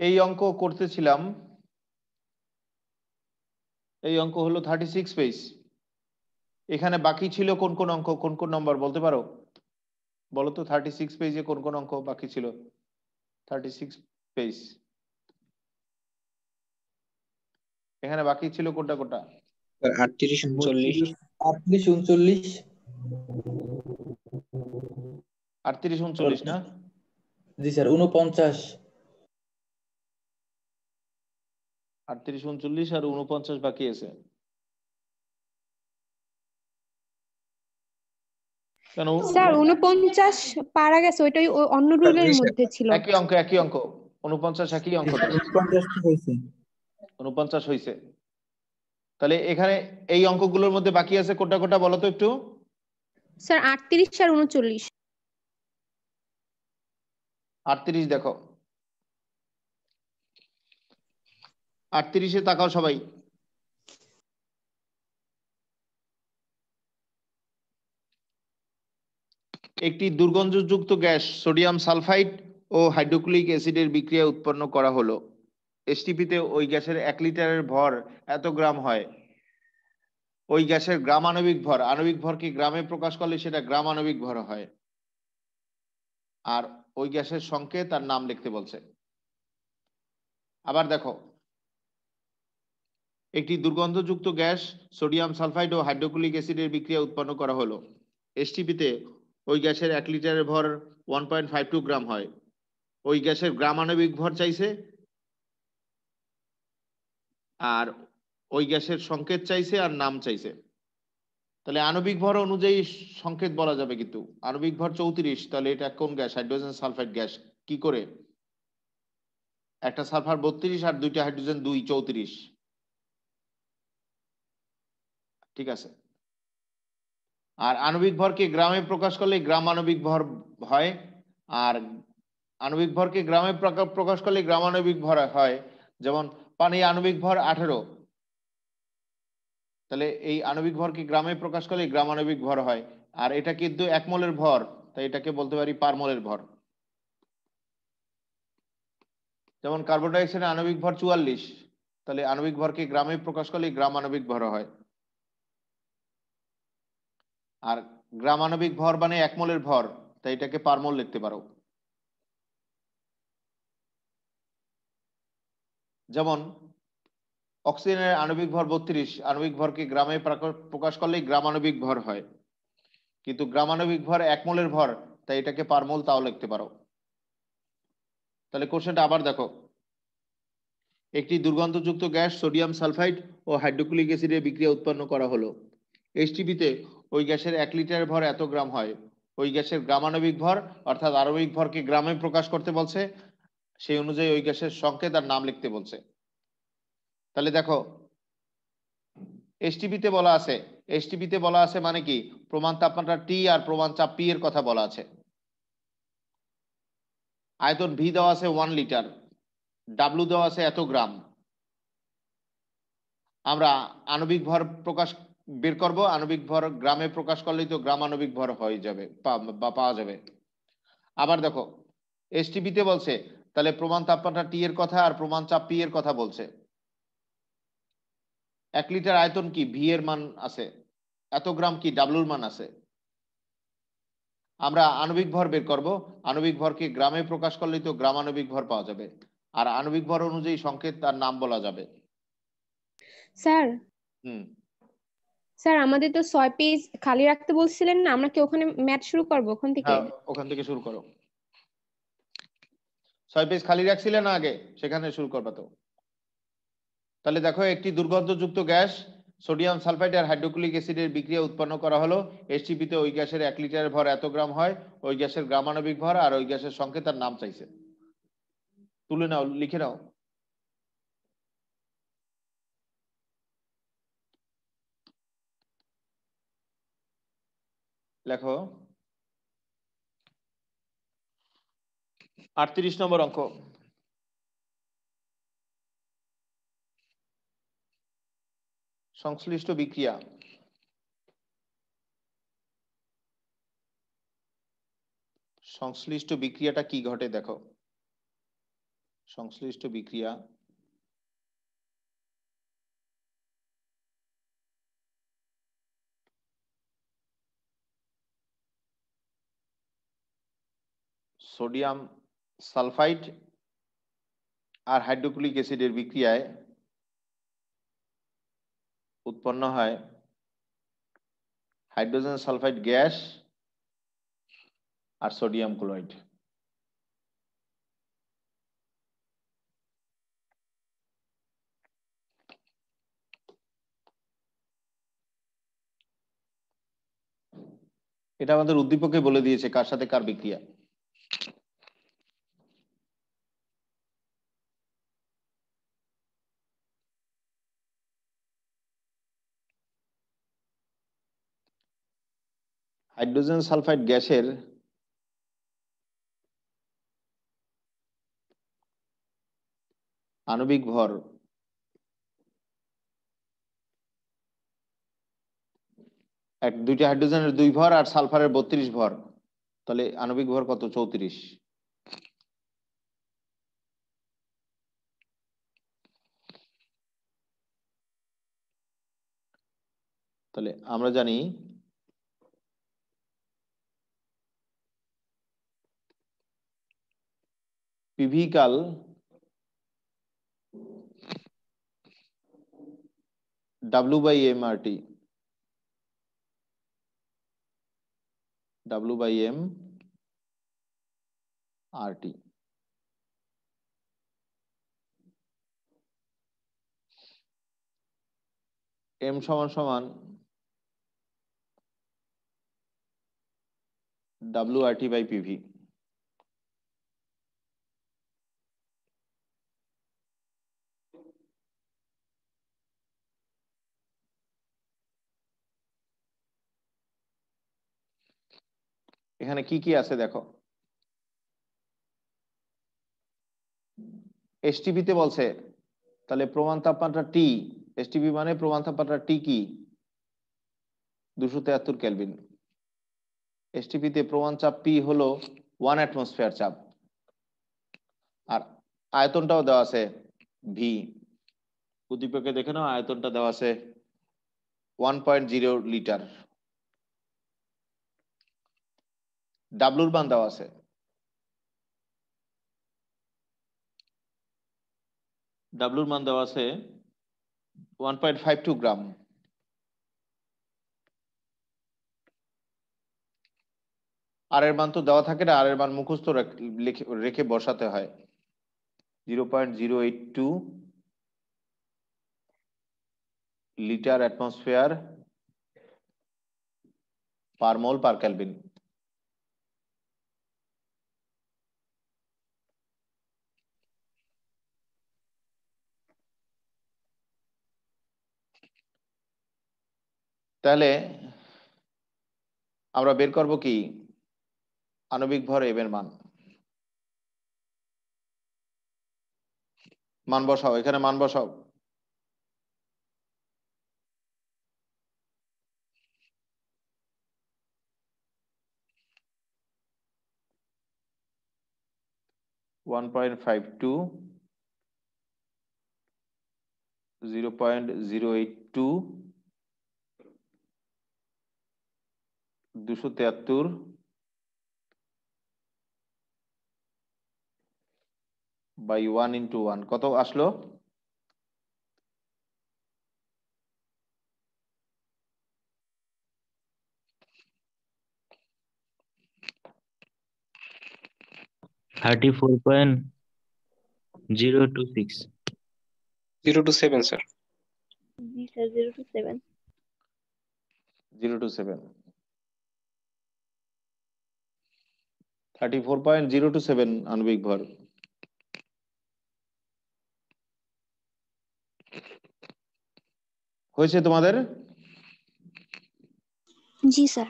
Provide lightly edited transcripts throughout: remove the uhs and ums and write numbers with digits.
এই অঙ্ক করতেছিলাম, এই অঙ্ক হলো 36 পেজ। এখানে বাকি ছিল কোন কোন অঙ্ক, কোন কোন নম্বর বলতে পারো? বলো তো 36 পেজে কোন কোন অঙ্ক বাকি ছিল? 36 পেজ এখানে বাকি ছিল কোনটা কোনটা? 38, 39, 38, 39। 38, 39 না? জি স্যার, 49। 38, 39 আর 49 বাকি আছে। কেন? স্যার 49 পারা গেছে, ওইটাই অন্য রুলের মধ্যে ছিল। একই অঙ্ক, একই অঙ্ক। 49 একই অঙ্ক তো। 49 হয়েছে। 49 হয়েছে। তাহলে এখানে এই অঙ্কগুলোর মধ্যে বাকি আছে কোনটা কোনটা বলো তো একটু? স্যার 38 আর 39। 38 দেখো, 38-এ তাকাও সবাই। একটি দুর্গন্ধযুক্ত গ্যাস সোডিয়াম সালফাইড ও হাইড্রোক্লোরিক অ্যাসিডের বিক্রিয়া উৎপন্ন করা হলো। এসটিপিতে ওই গ্যাসের 1 লিটারের ভর এত গ্রাম হয়। ওই গ্যাসের গ্রাম আণবিক ভর, আণবিক ভরকে গ্রামে প্রকাশ করলে সেটা গ্রাম আণবিক ভর হয়। আর ওই গ্যাসের সংকেত তার নাম লিখতে বলছে। আবার দেখো, একটি দুর্গন্ধযুক্ত গ্যাস সোডিয়াম সালফাইড ও হাইড্রোক্লোরিক অ্যাসিডের বিক্রিয়া উৎপন্ন করা হলো। এসটিপিতে ওই গ্যাসের 1 লিটারের ভর 1.52 গ্রাম হয়। ওই গ্যাসের গ্রাম আণবিক ভর চাইছে, আর ওই গ্যাসের সংকেত চাইছে আর নাম চাইছে। তাহলে আণবিক ভর অনুযায়ী সংকেত বলা যাবে, কিন্তু আণবিক ভর 34, তাহলে এটা কোন গ্যাস? Hydrogen sulphide gas. কি করে? একটা সালফার 32 আর দুইটা হাইড্রোজেন 2, 34। ঠিক আছে। আর আণবিক ভরকে গ্রামে প্রকাশ করলে গ্রাম আণবিক ভর হয়, আর আণবিক ভরকে গ্রামে প্রকাশ করলে গ্রাম আণবিক ভর হয়। যেমন পানি আণবিক ভর 18, তাহলে এই আণবিক ভরকে গ্রামে প্রকাশ করলে গ্রাম আণবিক ভর হয়। আর এটা কিন্তু 1 মোলের ভর, তাই এটাকে বলতে পারি পার মোলের ভর। যেমন কার্বন ডাই অক্সাইডের আণবিক ভর 44, তাহলে আণবিক ভরকে গ্রামে প্রকাশ করলে গ্রাম আণবিক ভর হয়। আর গ্রাম আণবিক ভর মানে 1 মোলের ভর, তাই এটাকে পার মোল লিখতে পারো। যেমন অক্সিজেনের আণবিক ভর 32, আণবিক ভরকে গ্রামে প্রকাশ করলেই গ্রাম আণবিক ভর হয়, কিন্তু গ্রাম আণবিক ভর 1 মোলের ভর, তাই এটাকে পার মোল তাও লিখতে পারো। তাহলে কোশ্চেনটা আবার দেখো, একটি দুর্গন্ধযুক্ত গ্যাস সোডিয়াম সালফাইড ও হাইড্রোক্লোরিক অ্যাসিডের বিক্রিয়া উৎপন্ন করা হলো। এইচটিপিতে ওই গ্যাসের 1 লিটারের ভর এত গ্রাম হয়। ওই গ্যাসের গ্রাম আণবিক ভর, অর্থাৎ আণবিক ভরকে গ্রামে প্রকাশ করতে বলছে, সেই অনুযায়ী ওই গ্যাসের সংকেত আর নাম লিখতে বলছে। তাহলে দেখো, এসটিপিতে বলা আছে, এসটিপিতে বলা আছে মানে কি, প্রমাণ তাপমাত্রা টি আর প্রমাণ চাপ পি এর কথা বলা আছে। আয়তন ভি দেওয়া আছে 1 লিটার, ডাব্লু দেওয়া আছে এত গ্রাম। আমরা আণবিক ভর প্রকাশ বের করব, আণবিক ভর গ্রামে প্রকাশ করলেই তো গ্রাম আণবিক ভর হয়ে যাবে বা পাওয়া যাবে। আবার দেখো, এসটিপিতে বলছে, তাহলে প্রমাণ তাপমাত্রা টি এর কথা আর প্রমাণ চাপ পি এর কথা বলছে। 1 লিটার আয়তন কি, ভি এর মান আছে, এত গ্রাম কি, ডাব্লুর মান আছে। আমরা আণবিক ভর বের করব, আণবিক ভরকে গ্রামে প্রকাশ করলেই তো গ্রাম আণবিক ভর পাওয়া যাবে, আর আণবিক ভর অনুযায়ী সংকেত তার নাম বলা যাবে। স্যার হুম, স্যার আমাদের তো 6 পেজ খালি রাখতে বলছিলেন না, আমরা কি ওখানে ম্যাথ শুরু করব ওখান থেকে? হ্যাঁ, ওখান থেকে শুরু করো। 6 পেজ খালি রাখছিলে না আগে, সেখানে শুরু করবা তো। তাহলে দেখো, একটি দুর্গন্ধযুক্ত গ্যাস সোডিয়াম সালফাইড আর হাইড্রোক্লোরিক অ্যাসিডের বিক্রিয়া উৎপন্ন করা হলো। এসটিপিতে ওই গ্যাসের 1 লিটারের ভর এত গ্রাম হয়। ওই গ্যাসের গ্রাম আণবিক ভর আর ওই গ্যাসের সংকেত আর নাম চাইছে। তুলে নাও, লিখে নাও। লেখো 38 নম্বর অঙ্ক। সংশ্লিষ্ট বিক্রিয়া। সংশ্লিষ্ট বিক্রিয়াটা কি ঘটে দেখো। সংশ্লিষ্ট বিক্রিয়া সোডিয়াম সালফাইড আর হাইড্রোক্লোরিক অ্যাসিডের বিক্রিয়ায় উৎপন্ন হয় হাইড্রোজেন সালফাইড গ্যাস আর সোডিয়াম ক্লোরাইড। এটা আমাদের উদ্দীপকে বলে দিয়েছে কার সাথে কার বিক্রিয়া। হাইড্রোজেন সালফাইড গ্যাসের আণবিক ভর দুইটা হাইড্রোজেনের 2 ভর আর সালফারের 32 ভর, তাহলে আণবিক ভর কত? 34। তাহলে আমরা জানি PV equal W/m/RT, W/m/RT। m সমান সমান WRT/PV। এখানে কি কি আছে দেখো। এসটিপি তে বলছে, তাহলে প্রমাণ তাপমাত্রা টি, এসটিপি মানে প্রমাণ তাপমাত্রা টি কি? 273 কেলভিন। এসটিপি তে প্রমাণ চাপ পি হলো 1 অ্যাটমসফিয়ার চাপ, আর আয়তনটাও দেওয়া আছে ভি। উদ্দীপকে দেখে নাও, আয়তনটা দেওয়া আছে 1.0 লিটার। ডাব্লুর মান দেওয়া আছে, ডাব্লুর মান দেওয়া আছে 1.52 গ্রাম। আর এর মান তো দেওয়া থাকে না, আর এর মান মুখস্থ রেখে বসাতে হয়। 0.082 লিটার অ্যাটমসফিয়ার পার মোল পার কেলভিন। তাহলে আমরা বের করব কি আণবিক ভর এম এর মান। মান বসাও, এখানে মান বসাও। ওয়ান 0.082 273 বাই 1 ইন্টু 1 কত আসলো? $34.026 027 স্যার। জি স্যার 027। 027 34.027 আণবিক ভর। হয়েছে তোমাদের? জি স্যার।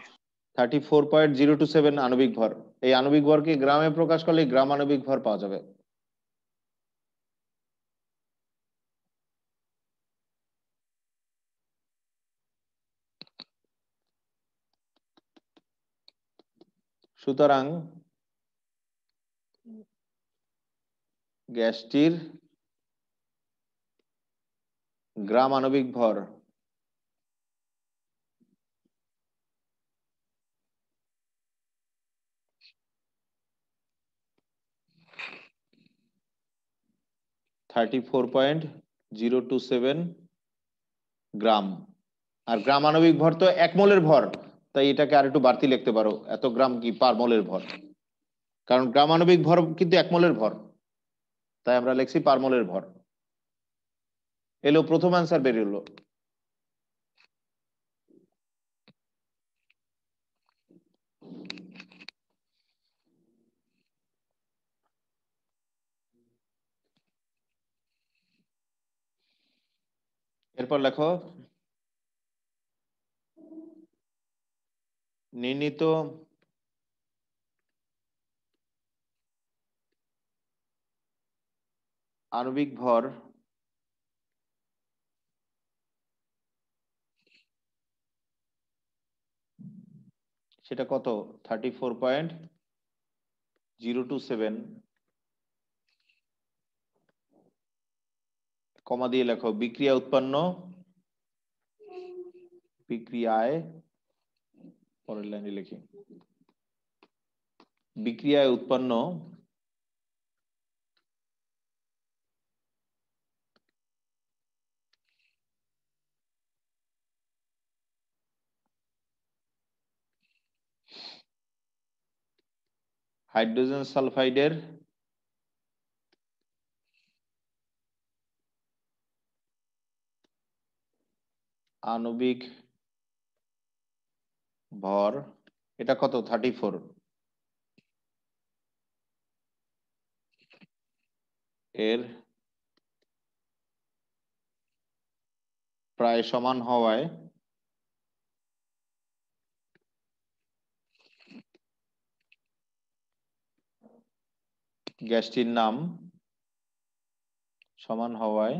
34.027 আণবিক ভর। এই আণবিক ভরকে গ্রামে প্রকাশ করলে গ্রাম আণবিক ভর পাওয়া যাবে। সুতরাং গ্যাসটির গ্রাম আণবিক ভর (34.027 গ্রাম। আর গ্রাম আণবিক ভর তো 1 মোলের ভর, তাই এটাকে আর একটু বাড়তি লিখতে পারো, এত গ্রাম কি পার মোলের ভর, কারণ গ্রাম আণবিক ভর কিন্তু 1 মোলের ভর, তাই আমরা লিখছি পার মোলের ভর। এলো প্রথম অ্যান্সার বেরিয়ে এরপর লেখো নির্ণীত আণবিক ভর সেটা কত? 34.027, কমা দিয়ে লেখো বিক্রিয়া উৎপন্ন, বিক্রিয়ায়, পরের লাইনে লিখি বিক্রিয়ায় উৎপন্ন হাইড্রোজেন সালফাইডের আণবিক ভর এটা কত? 34, এর প্রায় সমান হওয়ায় গ্যাসটির নাম সমান হওয়ায়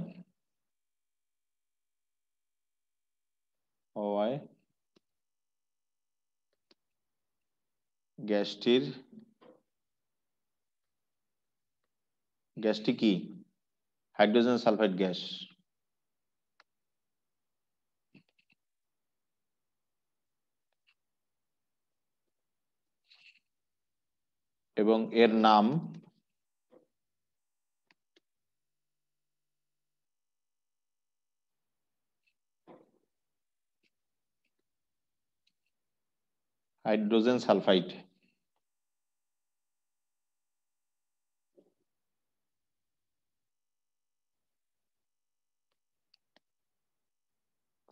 গ্যাসটি কি? Hydrogen sulphide gas. এবং এর নাম হাইড্রোজেন সালফাইড।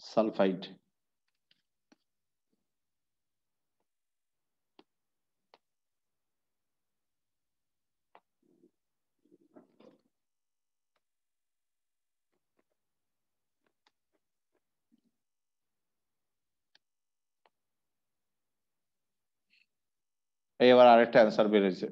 সালফাইড এই এবার আরেকটা অ্যান্সার বের হয়েছে।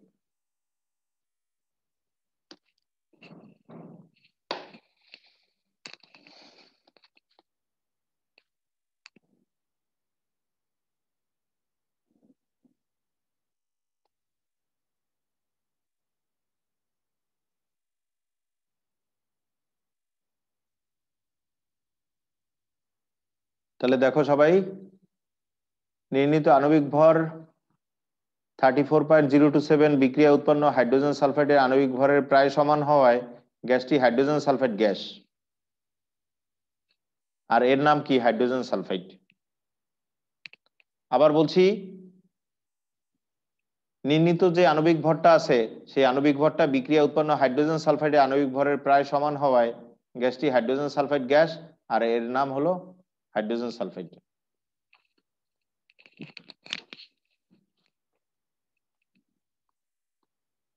তাহলে দেখো সবাই, নির্ণীত আণবিক ভর 34.027 বিক্রিয়া উৎপন্ন হাইড্রোজেন সালফাইডের আণবিক ভরের প্রায় সমান হওয়ায় গ্যাসটি হাইড্রোজেন সালফাইড গ্যাস। আর এর নাম কি? Hydrogen sulphide. আবার বলছি, নির্ণীত যে আণবিক ভরটা আছে সেই আণবিক ভরটা বিক্রিয়া উৎপন্ন হাইড্রোজেন সালফাইডের আণবিক ভরের প্রায় সমান হওয়ায় গ্যাসটি হাইড্রোজেন সালফাইড গ্যাস, আর এর নাম হলো হাইড্রোজেন সালফাইড।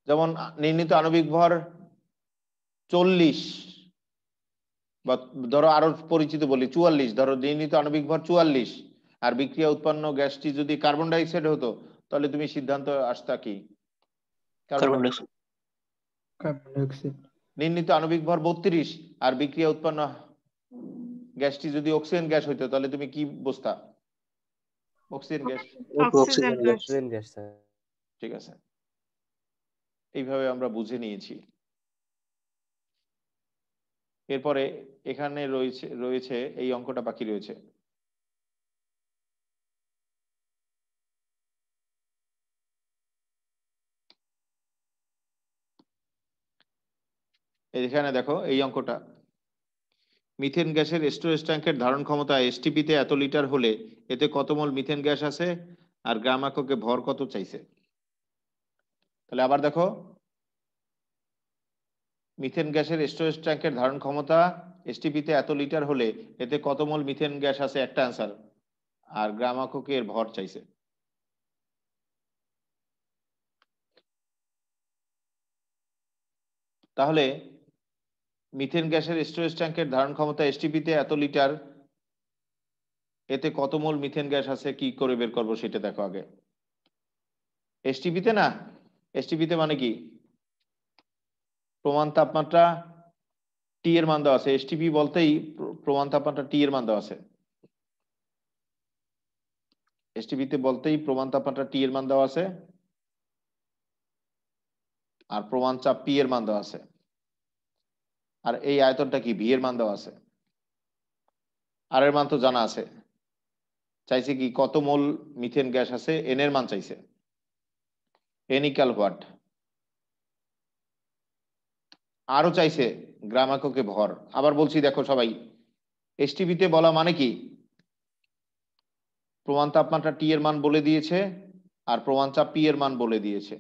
যেমন নির্ণীত আণবিক ভর 40, বা ধরো আরো পরিচিত বলি 44, ধরো নির্ণীত আণবিক ভর 44 আর বিক্রিয়া উৎপন্ন গ্যাসটি যদি কার্বন ডাই অক্সাইড হতো, তাহলে তুমি সিদ্ধান্ত আসতা কি? Carbon dioxide. Carbon dioxide. নির্ণীত আণবিক ভর 32 আর বিক্রিয়া উৎপন্ন গ্যাসটি যদি অক্সিজেন গ্যাস হইতো, তাহলে তুমি কি বুঝতা? Oxygen gas. Oxygen gas. Oxygen gas sir. ঠিক আছে, এইভাবে আমরা বুঝে নিয়েছি। এরপরে এখানে রয়েছে এই অঙ্কটা বাকি রয়েছে। এখানে দেখো এই অঙ্কটা, মিথেন গ্যাসের স্টোরেজ ট্যাঙ্কের ধারণ ক্ষমতা এসটিপিতে এত লিটার হলে এতে কত মোল মিথেন গ্যাস আছে আর গ্রাম এককে ভর কত চাইছে। তাহলে আবার দেখো, মিথেন গ্যাসের স্টোরেজ ট্যাঙ্কের ধারণ ক্ষমতা এসটিপিতে এত লিটার হলে এতে কত মোল মিথেন গ্যাস আছে একটা অ্যান্সার, আর গ্রাম এককে এর ভর চাইছে। তাহলে মিথেন গ্যাসের স্টোরেজ ট্যাঙ্কের ধারণ ক্ষমতা এসটিপিতে এত লিটার, এতে কত মোল মিথেন গ্যাস আছে কি করে বের করবো সেটা দেখো আগে। এসটিপিতে না, এসটিপিতে মানে কি প্রমাণ তাপমাত্রা টি এর মান দেওয়া আছে, এসটিপি বলতেই প্রমাণ তাপমাত্রা টি এর মান দেওয়া আছে, এসটিপিতে বলতেই প্রমাণ তাপমাত্রা টি এর মান দেওয়া আছে আর প্রমাণ চাপ পি এর মান দেওয়া আছে, আর এই আয়তনটা কি ভি এর মান দেওয়া আছে, আর এর মান তো জানা আছে। চাইছে কি কত মোল মিথেন গ্যাস আছে, এন এর মান চাইছে, এন ইকুয়াল হোয়াট, আরো চাইছে গ্রাম এককে ভর। আবার বলছি দেখো সবাই, এসটিপিতে বলা মানে কি প্রমাণ তাপমাত্রা টি এর মান বলে দিয়েছে আর প্রমাণ চাপ পি এর মান বলে দিয়েছে,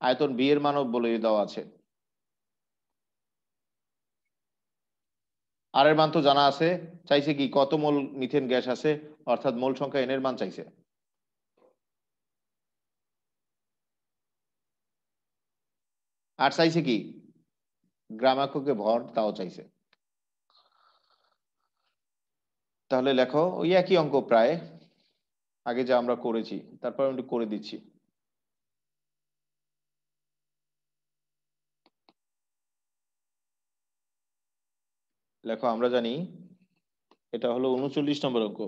আয়তন বি এর মানও বলে দেওয়া আছে, আর এর মান তো জানা আছে। চাইছে কি কত মোল মিথেন গ্যাস আছে, অর্থাৎ মোল সংখ্যা এন এর মান চাইছে। আর চাইছে কি গ্রাম এককে ভর, তাও চাইছে। তাহলে লেখো ওই একই অঙ্ক প্রায় আগে যা আমরা করেছি, তারপর আমি একটু করে দিচ্ছি। লেখো আমরা জানি এটা হলো 39 নম্বর অঙ্ক।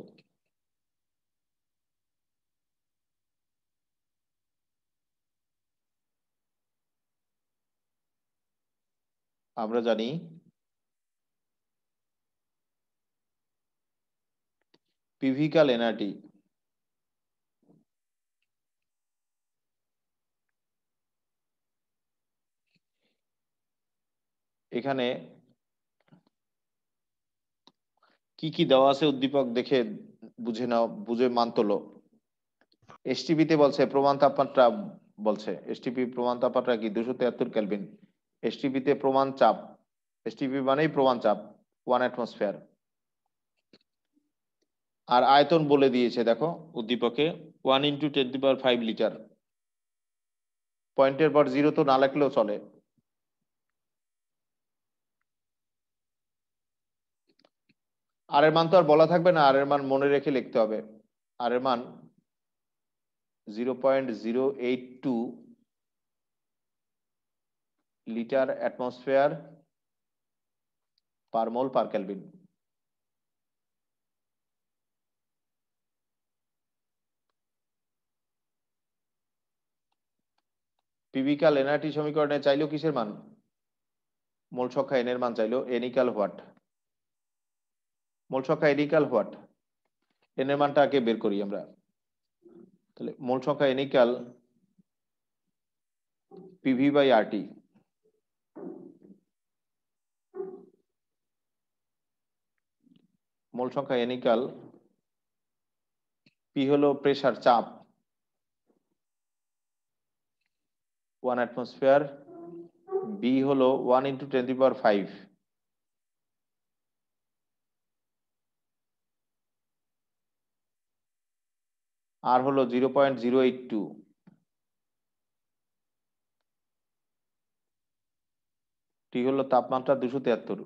আমরা জানি পিভিকাল এনআরটি এখানে কি কি দেওয়া আছে উদ্দীপক দেখে বুঝে নাও, বুঝে মান তোলো। এসটিপিতে বলছে প্রমাণ তাপমাত্রা, বলছে এসটিপি প্রমাণ তাপমাত্রা কি 273 কেলভিন, এসটিপিতে প্রমাণ চাপ, এসটিপি মানেই প্রমাণ চাপ 1 অ্যাটমসফিয়ার, আর আয়তন বলে দিয়েছে দেখো উদ্দীপকে 1 × 10⁵ লিটার, পয়েন্টের পর জিরো তো না লিখলেও চলে। আর এর মান তো আর বলা থাকবে না, আর এর মান মনে রেখে লিখতে হবে। আর এর মান 0.082 লিটার অ্যাটমসফিয়ার পার মোল পার কেলভিন। পিভিকাল এনআরটি সমীকরণে চাইলো কিসের মান, মোল সংখ্যা এন এর মান চাইলো, এন ইকুয়াল হোয়াট, মোল সংখ্যা এন ইকুয়াল হোয়াট, এন এর মানটা আগে বের করি আমরা। তাহলে মোল সংখ্যা n equal PV by RT, mole সংখ্যা এন ইকুয়াল পি হলো প্রেসার চাপ 1 অ্যাটমসফিয়ার, বি হলো 1 × 10⁵, আর হলো 0.082, টি হলো তাপমাত্রা 273।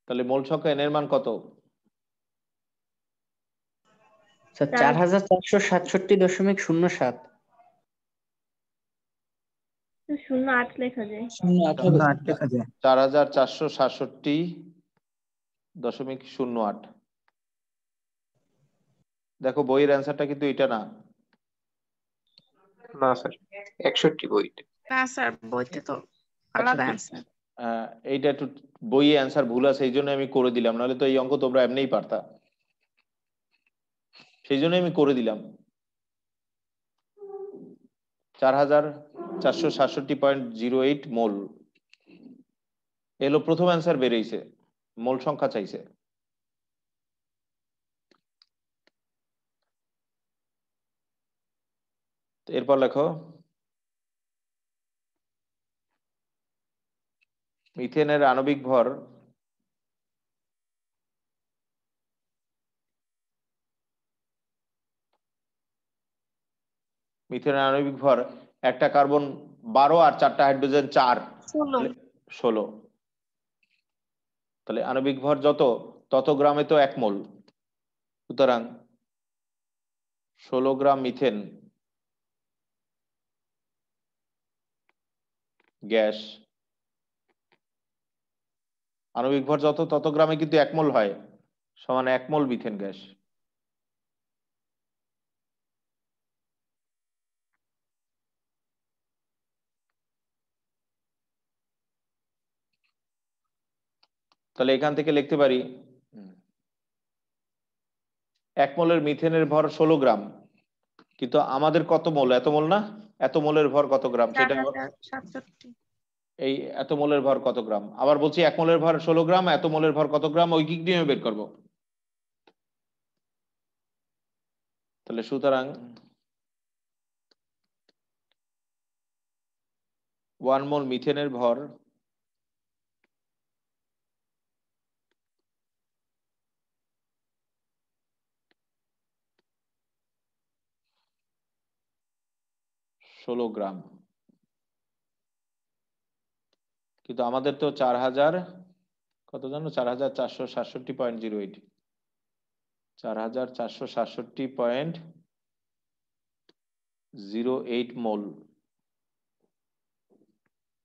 তাহলে মোল সংখ্যা এন এর মান কত, স্যার 4467.07। 08 লেখা যায়। 08 লেখা যায়। 4467.08। দেখো বইয়ের অ্যান্সারটা কিন্তু এটা না, না স্যার 61 বইতে। না স্যার বইতে তো আলাদা অ্যান্সার। এইটা একটু বইয়ে অ্যান্সার ভুল আছে, এই জন্য আমি করে দিলাম, নাহলে তো এই অঙ্ক তোমরা এমনিই পারতা, সেই জন্য আমি করে দিলাম। 4467.08 মোল এলো প্রথম অ্যান্সার বেরিয়েছে, মোল সংখ্যা চাইছে। এরপর লেখো মিথেনের আণবিক ভর মিথেনের আণবিক ভর একটা কার্বন 12 আর 4টা হাইড্রোজেন 4 16। তাহলে আণবিক ভর যত তত গ্রামে তো 1 মোল, সুতরাং 16 গ্রাম মিথেন গ্যাস, আণবিক ভর যত তত গ্রামে কিন্তু 1 মোল হয়, সমান 1 মোল মিথেন গ্যাস। তাহলে এখান থেকে লিখতে পারি 1 মোলের মিথেনের ভর 16 গ্রাম, কিন্তু আমাদের কত মোল, এত মোল না, এত মোলের ভর কত গ্রাম সেটা 4067। এই এত মোলের ভর কত গ্রাম, আবার বলছি 1 মোলের ভর 16 গ্রাম, এত মোলের ভর কত গ্রাম, ঐকিক নিয়মে বের করব। তাহলে সুতরাং 1 মোল মিথেনের ভর ষোলো গ্রাম, কিন্তু আমাদের তো 4000 কত জানো, 4467.08, 4467.08 মোল।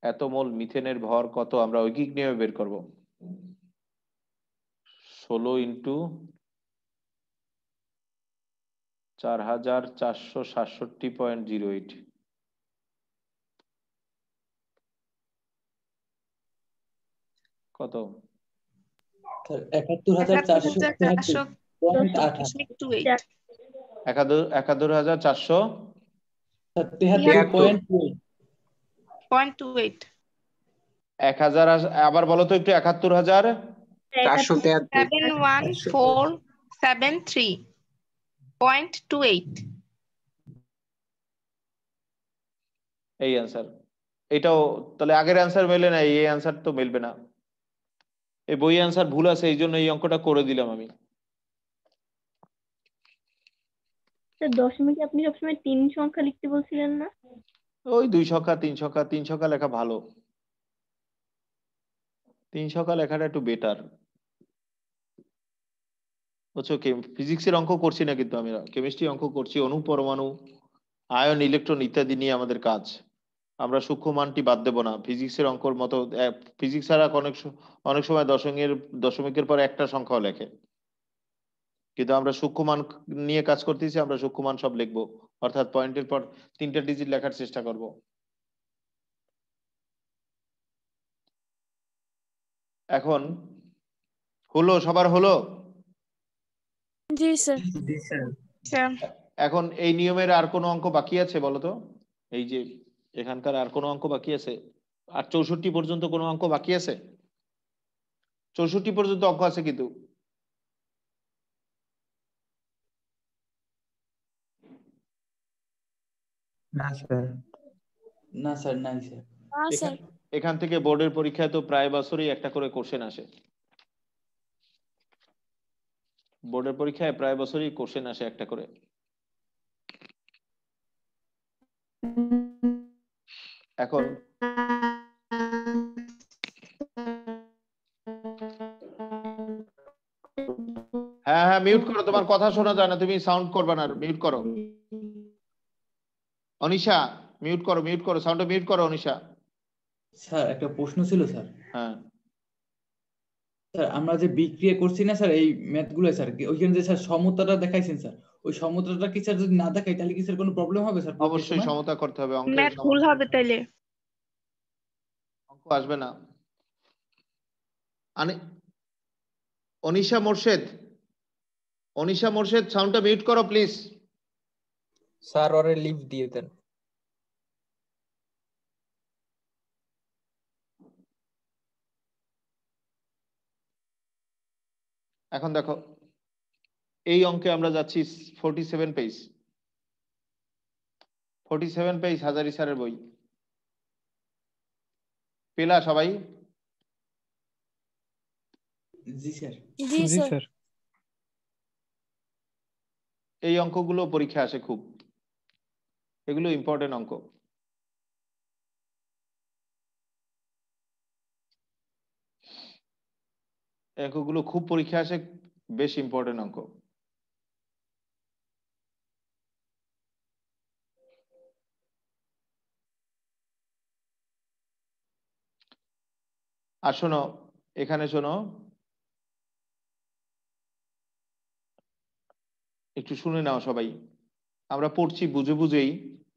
এত মোল মিথেনের ভর কত আমরা ঐকিক নিয়মে বের করব, 16 ইন্টু 4467.08 কত, 71,473.28। 71,473.28। 1000 আবার বলো তো একটু, 71,000 71473.28 এই অ্যান্সার। এটাও তাহলে আগের অ্যান্সার মেলে না, এই অ্যান্সার তো মেলবে না, এই বই অ্যান্সার ভুল আছে, এই জন্য এই অঙ্কটা করে দিলাম আমি। দশমিকে আপনি সবসময় 3 সংখ্যা লিখতে বলছিলেন না? ওই 2 সংখ্যা 3 সংখ্যা, 3 সংখ্যা লেখা ভালো, 3 সংখ্যা লেখাটা একটু বেটার বুঝছো। ফিজিক্সের অঙ্ক করছি না, কিন্তু আমি কেমিস্ট্রি অঙ্ক করছি, অণু পরমাণু আয়ন ইলেকট্রন ইত্যাদি নিয়ে আমাদের কাজ, আমরা সূক্ষ্ম মানটি বাদ দেবো না। ফিজিক্সের অঙ্কর মতো ফিজিক্স ছাড়া অনেক সময় দশমিকের পর একটা সংখ্যাও লেখে, কিন্তু আমরা সূক্ষ্ম মান নিয়ে কাজ করতেছি, আমরা সূক্ষ্ম মান সব লিখবো, অর্থাৎ পয়েন্টের পর 3টা ডিজিট লেখার চেষ্টা করব। এখন হলো, সবার হলো? জি স্যার। এখন এই নিয়মের আর কোনো অঙ্ক বাকি আছে বলো তো, এই যে এখানকার আর কোনো অঙ্ক বাকি আছে? আর 64 পর্যন্ত কোনো অঙ্ক বাকি আছে? 64 পর্যন্ত অঙ্ক আছে কিন্তু। না স্যার। না স্যার, নাই স্যার। এখান থেকে বোর্ডের পরীক্ষায় তো প্রায় বছরই একটা করে কোশ্চেন আসে, বোর্ডের পরীক্ষায় প্রায় বছরই কোশ্চেন আসে একটা করে। এখন হ্যাঁ হ্যাঁ মিউট করো, তোমার কথা শোনা যায় না, তুমি সাউন্ড করবে না, মিউট করো। অনিশা মিউট করো, সাউন্ডটা মিউট করো অনিশা। স্যার একটা প্রশ্ন ছিল স্যার। হ্যাঁ স্যার আমরা যে বিক্রিয়া করছি না স্যার এই ম্যাথগুলো, স্যার ওইখানে যে স্যার সমতাটা দেখাইছেন স্যার, ওই সমতাটা কি স্যার যদি না দেখাই তাহলে কি স্যার কোনো প্রবলেম হবে স্যার? অবশ্যই সমতা করতে হবে, অঙ্কের ম্যাথ ভুল হবে তাইলে। অঙ্ক আসবে না। অনিশা মোর্শেদ সাউন্ডটা মিউট করো প্লিজ। স্যার ওরে লিভ দিয়ে দেন। এখন দেখো এই অঙ্কে আমরা যাচ্ছি 47 পেজ, 47 পেজ হাজারি স্যারের বই। পেলা সবাই? জি স্যার। জি স্যার। এই অঙ্কগুলো পরীক্ষা আসে খুব, এগুলো ইম্পর্টেন্ট অঙ্ক। অঙ্কগুলো খুব পরীক্ষা আসে, বেশ ইম্পর্টেন্ট অঙ্ক। আর শোনো, এখানে শোনো, একটু শুনে নাও সবাই। আমরা পড়ছি বুঝে বুঝেই,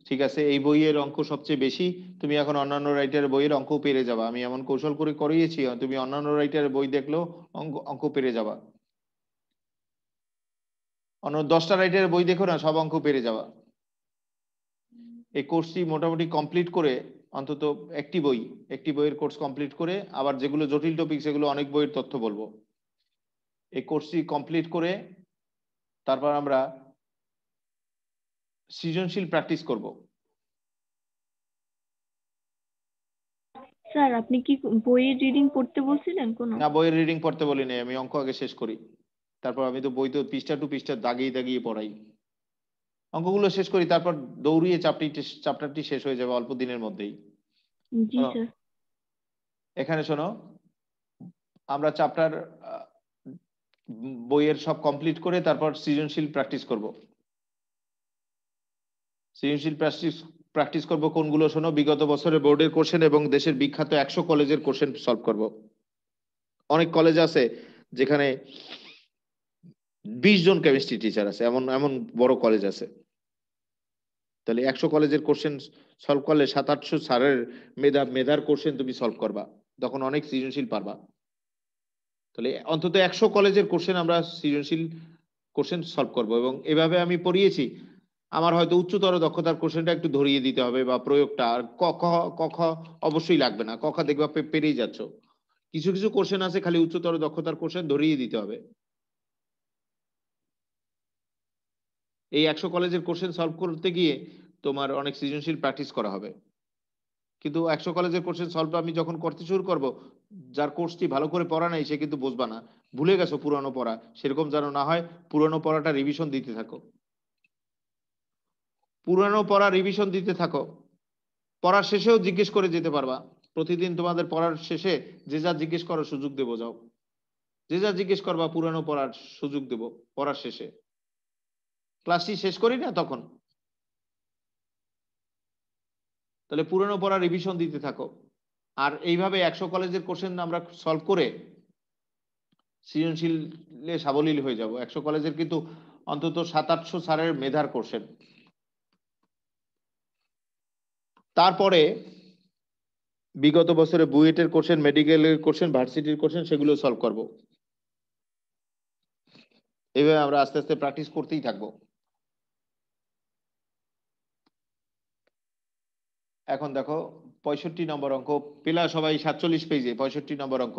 ঠিক আছে? এই বইয়ের অঙ্ক সবচেয়ে বেশি, তুমি এখন অন্যান্য রাইটারের বইয়ের অঙ্ক পেরে যাবা। আমি এমন কৌশল করে করিয়েছি, তুমি অন্যান্য রাইটারের বই দেখলেও অঙ্ক পেরে যাবা। অন্য 10টা রাইটারের বই দেখো না, সব অঙ্ক পেরে যাবা। এই কোর্সটি মোটামুটি কমপ্লিট করে, অন্তত একটি বইয়ের কোর্স কমপ্লিট করে, আবার যেগুলো জটিল টপিক সেগুলো অনেক বইয়ের তথ্য বলবো। এই কোর্সটি কমপ্লিট করে তারপর আমরা সৃজনশীল প্র্যাকটিস করব। স্যার আপনি কি বইয়ের রিডিং পড়তে বলছিলেন কোনো? না, বইয়ের রিডিং পড়তে বলিনি, আমি অঙ্ক আগে শেষ করি, তারপর আমি তো বই তো পৃষ্ঠা টু পৃষ্ঠা দাগিয়ে দাগিয়ে পড়াই। অঙ্কগুলো শেষ করি, তারপর দৌড়িয়ে চ্যাপ্টারটি শেষ হয়ে যাবে অল্প দিনের মধ্যেই। জি স্যার। এখানে শোনো, আমরা চ্যাপ্টার বইয়ের সব কমপ্লিট করে তারপর সৃজনশীল প্র্যাকটিস করব। সৃজনশীল প্র্যাকটিস করব কোনগুলো শোনো, বিগত বছরের বোর্ডের কোশ্চেন এবং দেশের বিখ্যাত 100 কলেজের কোশ্চেন সলভ করব। অনেক কলেজ আছে যেখানে 20 জন কেমিস্ট্রি টিচার আছে, এমন এমন বড় কলেজ আছে। তাহলে 100 কলেজের কোশ্চেন সলভ করলে 700-800 স্যারের মেধার কোশ্চেন তুমি সলভ করবা, তখন অনেক সৃজনশীল পারবা। তাহলে অন্তত 100 কলেজের কোশ্চেন আমরা সৃজনশীল কোশ্চেন সলভ করব। এবং এভাবে আমি পড়িয়েছি, আমার হয়তো উচ্চতর দক্ষতার কোশ্চেনটা একটু ধরিয়ে দিতে হবে, বা প্রয়োগটা। আর ক খ অবশ্যই লাগবে না, ক খ দেখবা পেরেই যাচ্ছ। কিছু কিছু কোশ্চেন আছে খালি উচ্চতর দক্ষতার কোশ্চেন ধরিয়ে দিতে হবে। এই 100 কলেজের কোশ্চেন সলভ করতে গিয়ে তোমার অনেক সৃজনশীল প্র্যাকটিস করা হবে। কিন্তু 100 কলেজের কোশ্চেন সলভ আমি যখন করতে শুরু করব, যার কোর্সটি ভালো করে পড়া নাই সে কিন্তু বুঝবা না, ভুলে গেছো পুরানো পড়া। সেরকম যেন না হয়, পুরানো পড়াটা রিভিশন দিতে থাকো, পুরানো পড়া রিভিশন দিতে থাকো। পড়ার শেষেও জিজ্ঞেস করে যেতে পারবা। প্রতিদিন তোমাদের পড়ার শেষে যে যা জিজ্ঞেস করার সুযোগ দেবো, যাও যে যা জিজ্ঞেস করবা পুরানো পড়ার সুযোগ দেব পড়ার শেষে। ক্লাসটি শেষ করি না তখন, তাহলে পুরানো পড়া রিভিশন দিতে থাকো। আর এইভাবে 100 কলেজের কোশ্চেন আমরা সলভ করে সৃজনশীলে সাবলীল হয়ে যাব। 100 কলেজের কিন্তু অন্তত 700-800 স্যারের মেধার কোশ্চেন। তারপরে বিগত বছরে বুয়েটের কোশ্চেন, মেডিকেলের কোশ্চেন, ভার্সিটির কোশ্চেন, সেগুলো সলভ করব। এইভাবে আমরা আস্তে আস্তে প্র্যাকটিস করতেই থাকবো। এখন দেখো 65 নম্বর অঙ্ক পেলা সবাই, 47 পেজে 65 নম্বর অঙ্ক।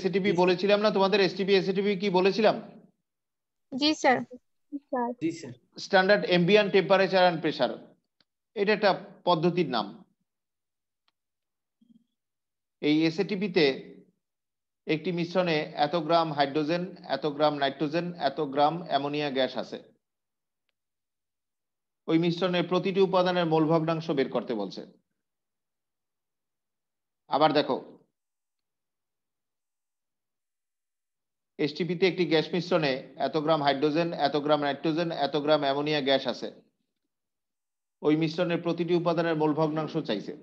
এসটিপি বলেছিলাম না তোমাদের? এসটিপি কি বলেছিলাম? জি স্যার। জি sir. Standard ambient temperature and pressure, এটা একটা পদ্ধতির নাম। এই এসটিপিতে একটি মিশ্রণে এত গ্রাম হাইড্রোজেন, এত গ্রাম নাইট্রোজেন, এত গ্রাম অ্যামোনিয়া গ্যাস আছে। ওই মিশ্রণের প্রতিটি উপাদানের মোল ভগ্নাংশ বের করতে বলছে। আবার দেখো, এসটিপিতে একটি গ্যাস মিশ্রণে এত গ্রাম হাইড্রোজেন, এত গ্রাম নাইট্রোজেন, এত গ্রাম অ্যামোনিয়া গ্যাস আছে। ওই মিশ্রণের প্রতিটি উপাদানের মোল ভগ্নাংশ চাইছে।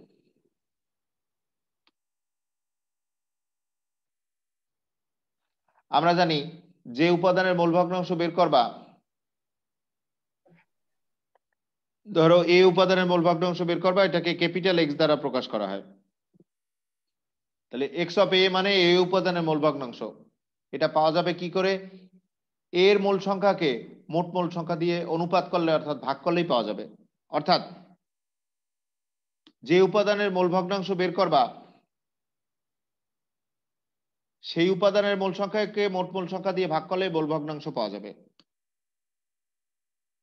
আমরা জানি যে উপাদানের মোল ভগ্নাংশ বের করবা, ধরো এ উপাদানের মোল ভগ্নাংশ বের করবা, এটাকে ক্যাপিটাল এক্স দ্বারা প্রকাশ করা হয়। তাহলে এক্স অফ এ মানে এ উপাদানের মোল ভগ্নাংশ। এটা পাওয়া যাবে কি করে? এর মোল সংখ্যাকে মোট মোল সংখ্যা দিয়ে অনুপাত করলে অর্থাৎ ভাগ করলেই পাওয়া যাবে। অর্থাৎ যে উপাদানের মোল ভগ্নাংশ বের করবা সেই উপাদানের মোল সংখ্যাকে মোট মোল সংখ্যা দিয়ে ভাগ করলে মোল ভগ্নাংশ পাওয়া যাবে।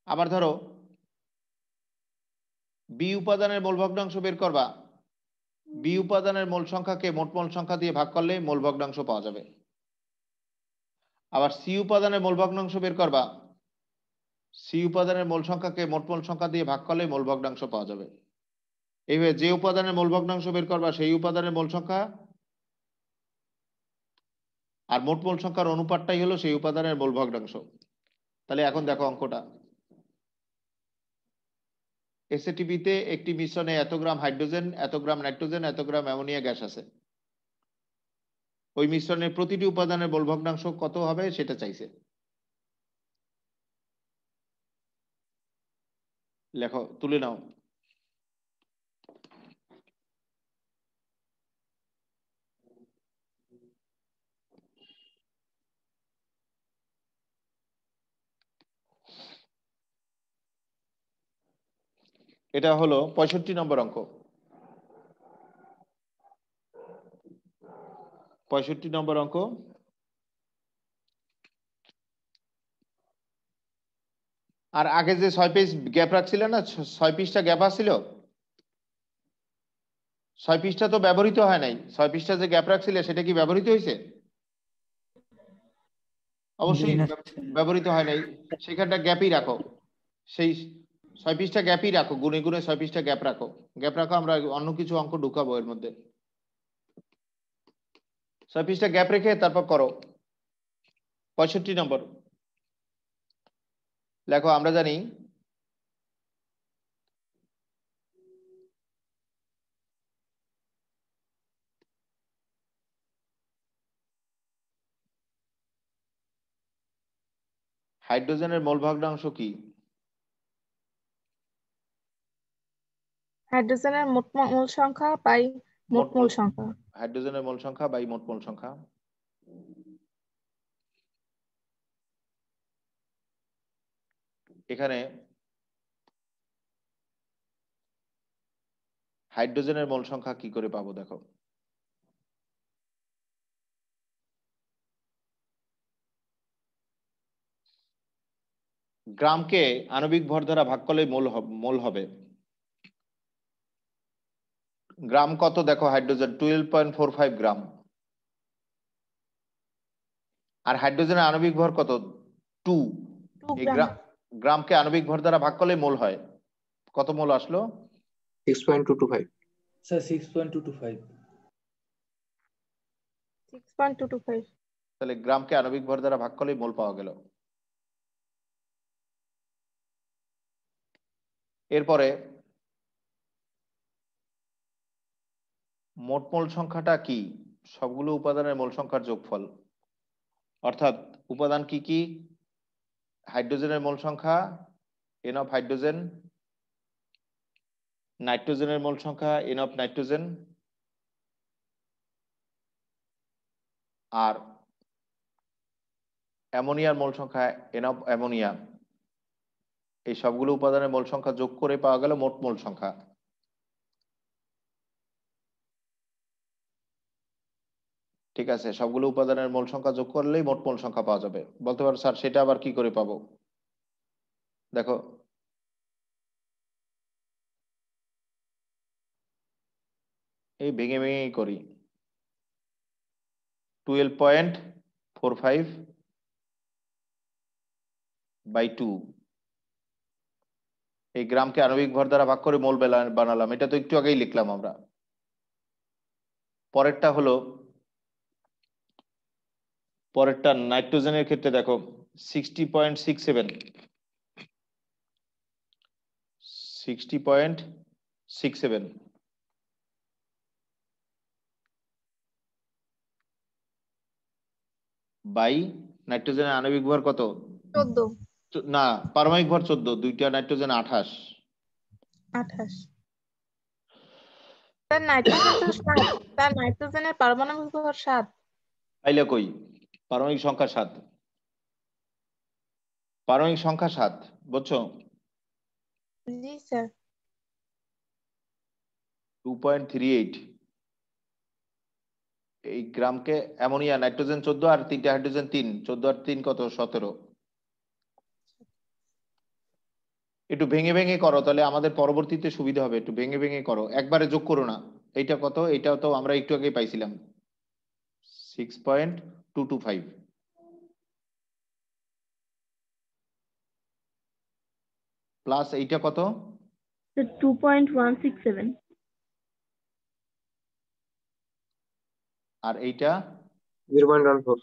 আবার ধরো বি উপাদানের মোল ভগ্নাংশ বের করবা, বি উপাদানের মোল সংখ্যাকে মোট মোল সংখ্যা দিয়ে ভাগ করলে মোল ভগ্নাংশ পাওয়া যাবে। আবার সি উপাদানের মোল ভগ্নাংশ বের করবা, সি উপাদানের মোল সংখ্যাকে মোট মোল সংখ্যা দিয়ে ভাগ করলে মোল ভগ্নাংশ পাওয়া যাবে। এইভাবে যে উপাদানের মোল ভগ্নাংশ বের করবা সেই উপাদানের মোল সংখ্যা আর মোট মোল সংখ্যার অনুপাতটাই হলো সেই উপাদানের মোল ভগ্নাংশ। তাহলে এখন দেখো অঙ্কটা, এসএটিপিতে একটি মিশ্রণে এত গ্রাম হাইড্রোজেন, এত গ্রাম নাইট্রোজেন, এত গ্রাম অ্যামোনিয়া গ্যাস আছে। ওই মিশ্রণের প্রতিটি উপাদানের মোল ভগ্নাংশ কত হবে সেটা চাইছে। লেখো, তুলে নাও। এটা হলো 65 নম্বর অঙ্ক। 65 নম্বর অঙ্ক। আর আগে যে 6 পেজ গ্যাপ রাখছিল না, 6 পৃষ্ঠা গ্যাপ আসছিল, 6 পৃষ্ঠা তো ব্যবহৃত হয় নাই। 6 পৃষ্ঠা যে গ্যাপ রাখছিল সেটা কি ব্যবহৃত হয়েছে? অবশ্যই ব্যবহৃত হয় নাই। সেখানটা গ্যাপই রাখো, সেই 6 পৃষ্ঠা গ্যাপই রাখো, গুনে গুনে 6 পৃষ্ঠা গ্যাপ রাখো। গ্যাপ রাখো, আমরা অন্য কিছু অঙ্ক ঢুকাবো এর মধ্যে। 6 পৃষ্ঠা গ্যাপ রেখে তারপর করো। 65 নম্বর লেখো। আমরা জানি হাইড্রোজেনের মোল ভগ্নাংশ কি? হাইড্রোজেনের মোট মোল সংখ্যা বাই মোট মোল সংখ্যা। হাইড্রোজেনের মোল সংখ্যা বাই মোট মোল সংখ্যা। এখানে হাইড্রোজেনের মোল সংখ্যা কি করে পাবো দেখো। গ্রামকে আণবিক ভর দ্বারা ভাগ করলে মোল হবে। গ্রাম কত দেখো, হাইড্রোজেন 12.45 গ্রাম। আর হাইড্রোজেনের আণবিক ভর কত? 2। এই গ্রামকে আণবিক ভর দ্বারা ভাগ করলে মোল হয়। কত মোল আসলো? 6.225। স্যার 6.225। 6.225। তাহলে গ্রামকে আণবিক ভর দ্বারা ভাগ করলে মোল পাওয়া গেল। এরপরে মোট মোল সংখ্যাটা কি? সবগুলো উপাদানের মোল সংখ্যার যোগফল। অর্থাৎ উপাদান কি কি? হাইড্রোজেনের মোল সংখ্যা এন অফ হাইড্রোজেন, নাইট্রোজেনের মোল সংখ্যা এন অফ নাইট্রোজেন, আর অ্যামোনিয়ার মোল সংখ্যা এন অফ অ্যামোনিয়া। এই সবগুলো উপাদানের মোল সংখ্যা যোগ করে পাওয়া গেল মোট মোল সংখ্যা। ঠিক আছে, সবগুলো উপাদানের মোল সংখ্যা যোগ করলেই মোট মোল সংখ্যা পাওয়া যাবে। বলতে পারো স্যার সেটা আবার কি করে পাবো? দেখো, এই ভেঙে ভেঙেই করি। 12.45 বাই 2। এই গ্রামকে আণবিক ভর দ্বারা ভাগ করে মোল বানালাম। এটা তো একটু আগেই লিখলাম আমরা। পরেরটা হলো, পরেরটা নাইট্রোজেনের ক্ষেত্রে দেখো 60.67। 60.67 বাই নাইট্রোজেনের আণবিক ভর কত? 14 না, পারমাণবিক ভর 14, দুইটা নাইট্রোজেন 28। 28 স্যার নাইট্রোজেন তো 7 স্যার নাইট্রোজেনের পারমাণবিক ভর 7 পাইলে কই? পারমাণবিক সংখ্যা 7, পারমাণবিক সংখ্যা 7, বুঝছো? জি স্যার 2.38। এই গ্রামকে অ্যামোনিয়া, নাইট্রোজেন 14 আর 3টা হাইড্রোজেন 3, 14 আর 3 কত? 17। একটু ভেঙে ভেঙে করো, তাহলে আমাদের পরবর্তীতে সুবিধা হবে। একটু ভেঙে ভেঙে করো, একবারে যোগ করো না। এইটা কত? এইটাও তো আমরা একটু আগে পাইছিলাম 6.225 প্লাস এইটা কত? 2.167 আর এইটা 0.14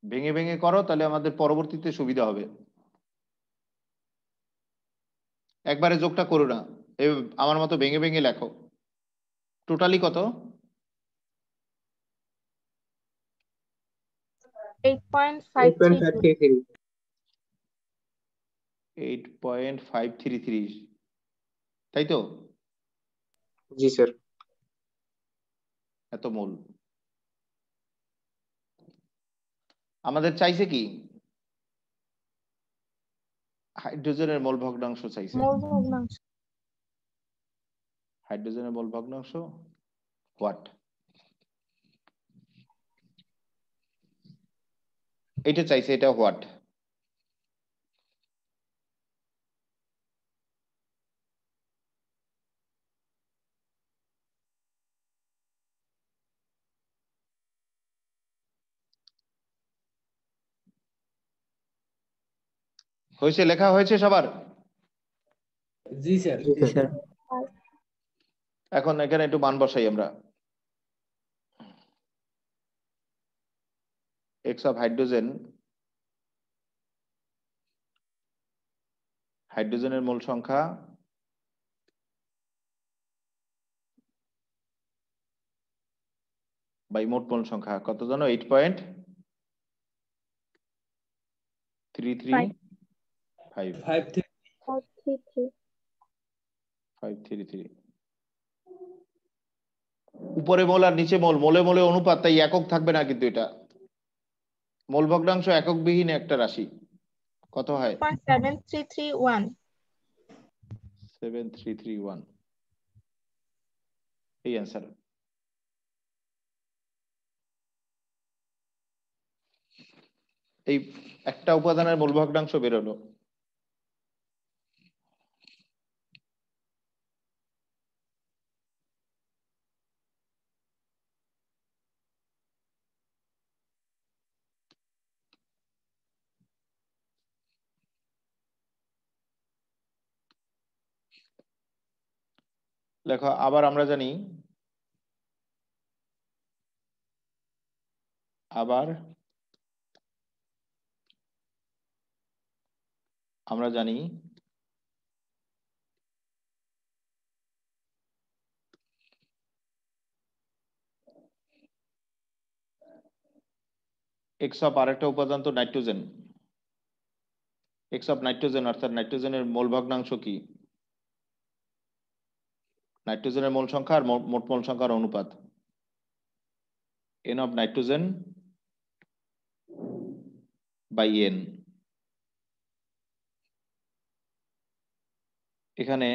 ভেঙে ভেঙে করো, তাহলে আমাদের পরবর্তীতে সুবিধা হবে। একবারে যোগটা করো না, আমার মতো ভেঙে ভেঙে লেখো। টোটালি কত? 8.533 8.533, তাই তো? জি স্যার। এত মোল আমাদের চাইছে কি? হাইড্রোজেনের মোল ভগ্নাংশ চাইছে। মোল ভগ্নাংশ হাইড্রোজেনের মোল ভগ্নাংশ হোয়াট? এটা চাইছে, এটা হোয়াট? হয়েছে, লেখা হয়েছে সবার? জি স্যার। জি জি স্যার। স্যার। এখন এখানে একটু মান বসাই আমরা। এক্স অফ হাইড্রোজেন, হাইড্রোজেনের মোল সংখ্যা বাই মোট মোল সংখ্যা কত জানো? 8.335 533। উপরে মোল আর নিচে মোল, মোলে মোলে অনুপাত, তাই একক থাকবে না কিন্তু। এটা মোল ভগ্নাংশ একক বিহীন একটা রাশি। কত হয়? 7331 7331, এই অ্যান্সার। এই একটা উপাদানের মোল ভগ্নাংশ বেরোলো। লেখো আবার আমরা জানি, আবার আমরা জানি এক্স অফ আরেকটা উপাদান তো নাইট্রোজেন। এক্স অফ নাইট্রোজেন অর্থাৎ নাইট্রোজেনের মোল ভগ্নাংশ কি? নাইট্রোজেনের মোল সংখ্যা আর মোট মোল সংখ্যার অনুপাত। N of nitrogen by N. এখানে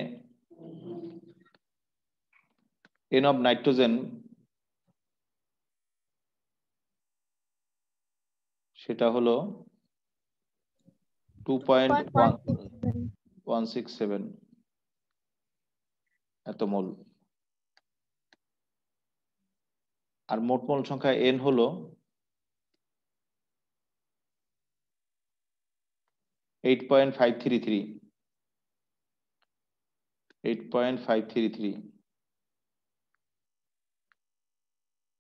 এন অফ নাইট্রোজেন সেটা হলো 2.167 এত মোল। আর মোট মোল সংখ্যা এন হলো 8.533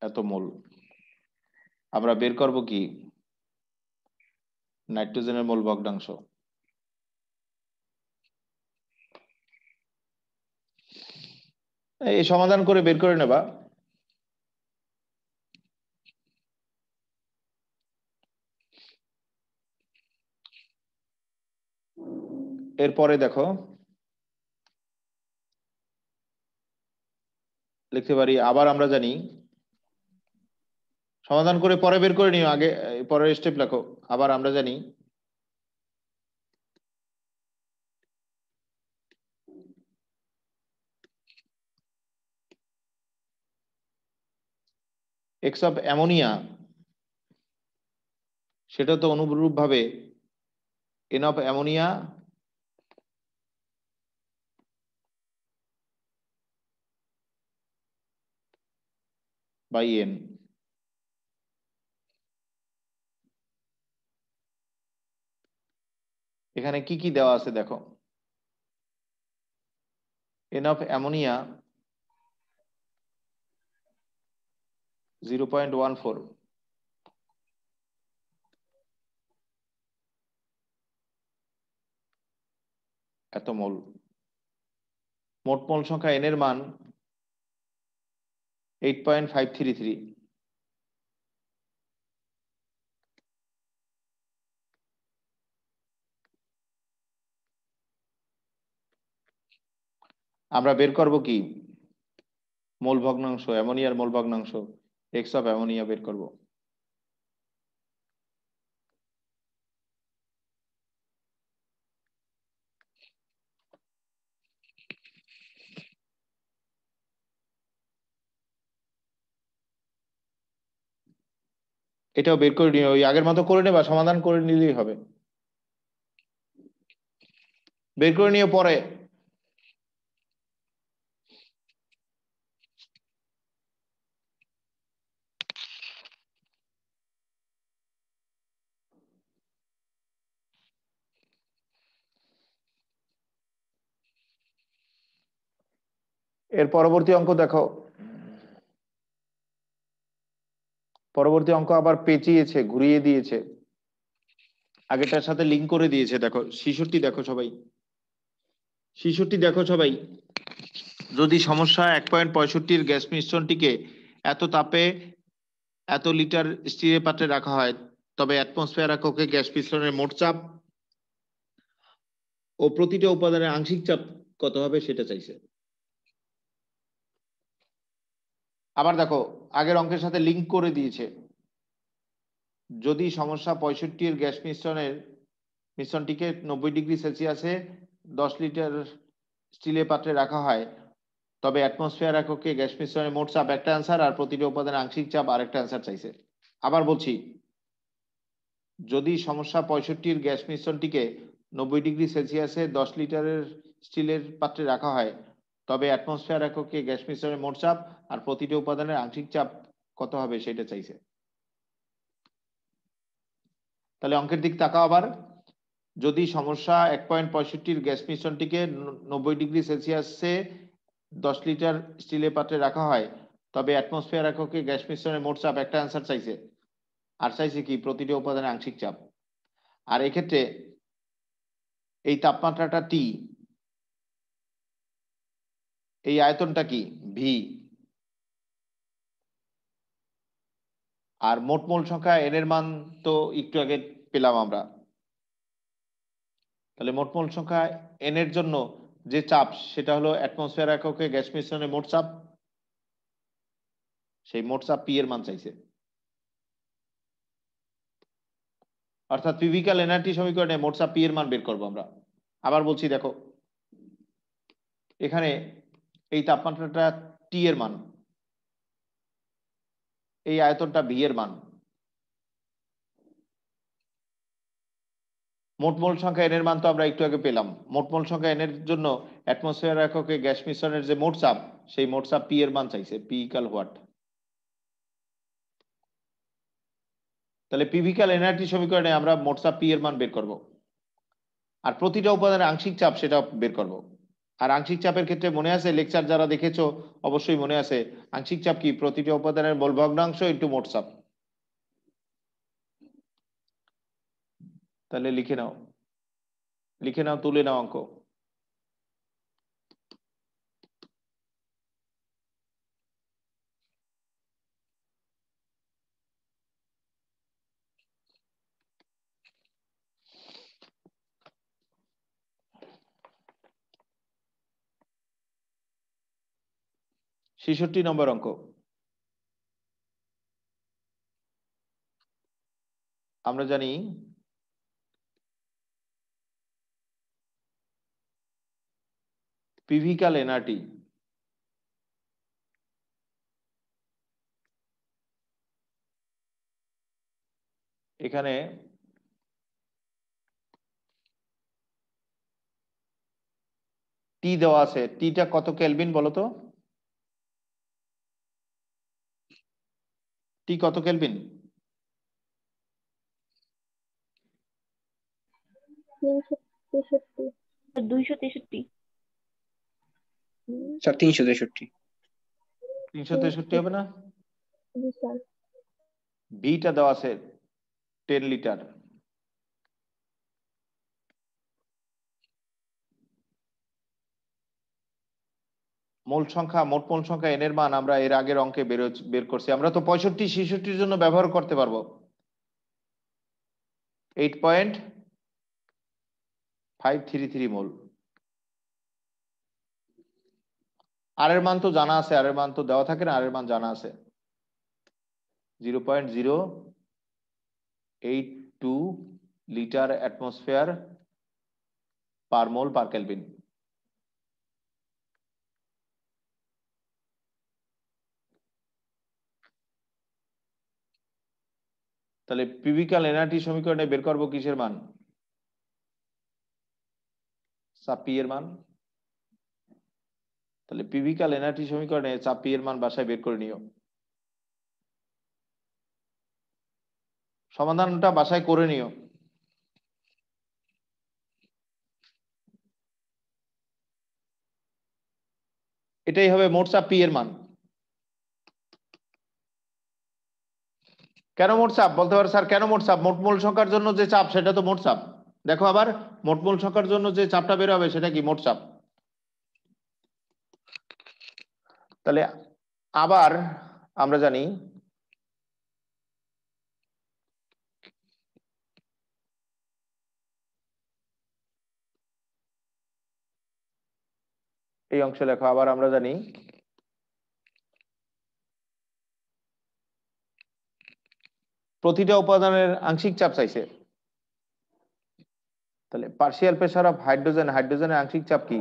এত মোল। আমরা বের করব কি? নাইট্রোজেনের মোল ভগ্নাংশ। এই সমাধান করে বের করে নেবা। এরপরে দেখো লিখতে পারি আবার আমরা জানি সমাধান করে পরে বের করে নিও আগে পরের স্টেপ লেখো আবার আমরা জানি এক্স অফ অ্যামোনিয়া সেটা তো অনুরূপ ভাবে N of ammonia by N এখানে কি কি দেওয়া আছে দেখো এন অফ অ্যামোনিয়া 0.14 এত মোল মোট মোল সংখ্যা এন এর মান 8.533 আমরা বের করব কি মোল ভগ্নাংশ অ্যামোনিয়ার মোল ভগ্নাংশ এক্স অফ অ্যামোনিয়া বের করব এটাও বের করে নিও ওই আগের মতো করে নেবা সমাধান করে নিলেই হবে বের করে নিও পরে এর পরবর্তী অঙ্ক দেখো পরবর্তী অঙ্ক আবার পেঁচিয়েছে ঘুরিয়ে দিয়েছে আগেরটার সাথে লিংক করে দিয়েছে দেখো 66 দেখো সবাই 66 দেখো সবাই যদি সমস্যা 1.65 গ্যাস মিশ্রণটিকে এত তাপে এত লিটার স্টিলের পাত্রে রাখা হয় তবে অ্যাটমসফিয়ার এককে গ্যাস মিশ্রণের মোট চাপ ও প্রতিটা উপাদানের আংশিক চাপ কত হবে সেটা চাইছে আবার দেখো আগের অঙ্কের সাথে লিংক করে দিয়েছে যদি সমস্যা 65 গ্যাস মিশ্রণটিকে 90 ডিগ্রি সেলসিয়াসে 10 লিটার স্টিলের পাত্রে রাখা হয় তবে অ্যাটমসফিয়ার এককে গ্যাস মিশ্রণের মোট চাপ একটা অ্যান্সার আর প্রতিটা উপাদানের আংশিক চাপ আরেকটা অ্যান্সার চাইছে আবার বলছি যদি সমস্যা 65 গ্যাস মিশ্রণটিকে 90 ডিগ্রি সেলসিয়াসে 10 লিটারের স্টিলের পাত্রে রাখা হয় তবে অ্যাটমসফিয়ার এককে গ্যাস মিশ্রণের মোট চাপ আর প্রতিটা উপাদানের আংশিক চাপ কত হবে সেটা চাইছে তাহলে অঙ্কের দিক তাকাও আবার যদি সমস্যা 1.65 গ্যাস মিশ্রণটিকে 90 ডিগ্রি সেলসিয়াসে 10 লিটার স্টিলের পাত্রে রাখা হয় তবে অ্যাটমসফিয়ার এককে গ্যাস মিশ্রণের মোট চাপ একটা অ্যান্সার চাইছে আর চাইছে কি প্রতিটা উপাদানের আংশিক চাপ আর এক্ষেত্রে এই তাপমাত্রাটা টি এই আয়তনটা কি ভি আর মোট মোল সংখ্যা এন এর মান তো একটু আগে পেলাম আমরা তাহলে মোট মোল সংখ্যা এন এর জন্য যে চাপ সেটা হলো অ্যাটমসফিয়ার এককে গ্যাস মিশ্রণের মোট চাপ সেই মোট চাপ পি এর মান চাইছে অর্থাৎ ফিজিক্যাল এনার্জি সমীকরণে মোট চাপ পি এর মান বের করবো আমরা আবার বলছি দেখো এখানে এই তাপমাত্রাটা টি এর মান এই আয়তনটা ভি এর মান মোট মোল সংখ্যা এন এর মান তো আমরা একটু আগে পেলাম মোট মোল সংখ্যা এন এর জন্য অ্যাটমসফিয়ার এককে গ্যাস মিশ্রণের যে মোট চাপ সেই মোট চাপ পি এর মান চাইছে পি ইকুয়াল হোয়াট তাহলে ফিজিক্যাল এনার্জি সমীকরণে আমরা মোট চাপ পি এর মান বের করব আর প্রতিটা উপাদানের আংশিক চাপ সেটা বের করব আর আংশিক চাপের ক্ষেত্রে মনে আছে লেকচার যারা দেখেছো অবশ্যই মনে আছে আংশিক চাপ কি প্রতিটা উপাদানের মোল ভগ্নাংশ ইনটু মোট চাপ তাহলে লিখে নাও তুলে নাও অঙ্ক 66 নম্বর অঙ্ক। আমরা জানি পিভিক্যাল এনআরটি এখানে টি দেওয়া আছে, টিটা কত কেলভিন বলো তো? টি কত কেলভিন? 263 স্যার 363। 363 হবে না? জি স্যার। ভিটা দেওয়া আছে 10 লিটার। মোল সংখ্যা, মোট মোল সংখ্যা এন এর মান আমরা এর আগের অঙ্কে বের করছি। আমরা তো 65 66 জন্য ব্যবহার করতে পারবো 8.533 মোল। আর এর মান তো জানা আছে, আর এর মান তো দেওয়া থাকে না, আর এর মান জানা আছে 0.082 লিটার অ্যাটমসফিয়ার পার মোল পার কেলভিন। তাহলে পিভিক্যাল এনআরটি সমীকরণে বের করবো কিসের মান? চাপ পি এর মান। তাহলে পিভিক্যাল এনআরটি সমীকরণে চাপ পি এর মান বাসায় বের করে নিও। সমাধানটা বাসায় করে নিও। এটাই হবে মোট চাপ পি এর মান। কেন মোট চাপ বলতে পারো স্যার? কেন মোট চাপ? মোট মোল সংখ্যার জন্য যে চাপ সেটা তো মোট চাপ। দেখো আবার মোট মোল সংখ্যার জন্য যে চাপটা বের হবে সেটা কি? মোট চাপ। তাহলে আবার আমরা জানি এই অংশে লেখো, আবার আমরা জানি প্রতিটা উপাদানের আংশিক চাপ চাইছে। তাহলে পার্শিয়াল প্রেসার অফ হাইড্রোজেন, হাইড্রোজেনের আংশিক চাপ কি?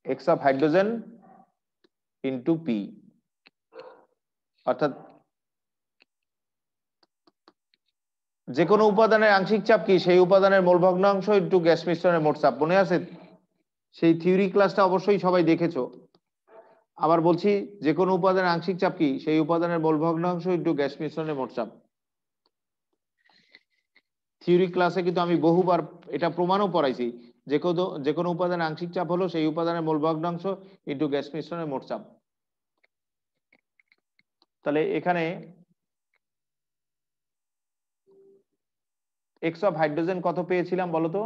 X of hydrogen into P, অর্থাৎ যে কোনো উপাদানের আংশিক চাপ কি? সেই উপাদানের মোল ভগ্নাংশ ইন্টু গ্যাস মিশ্রণের মোট চাপ। মনে আছে? সেই থিওরি ক্লাসটা অবশ্যই সবাই দেখেছো। আবার বলছি, যে কোনো উপাদানের আংশিক চাপ কি? সেই উপাদানের মোল ভগ্নাংশ ইন্টু গ্যাস মিশ্রণের মোট চাপ। থিওরি ক্লাসে কিন্তু আমি বহুবার এটা প্রমাণও পড়াইছি। যে কোনো উপাদানের আংশিক চাপ হলো সেই উপাদানের মোল ভগ্নাংশ ইন্টু গ্যাস মিশ্রণের মোট চাপ। তাহলে এখানে এক্স অফ হাইড্রোজেন কত পেয়েছিলাম বলো তো?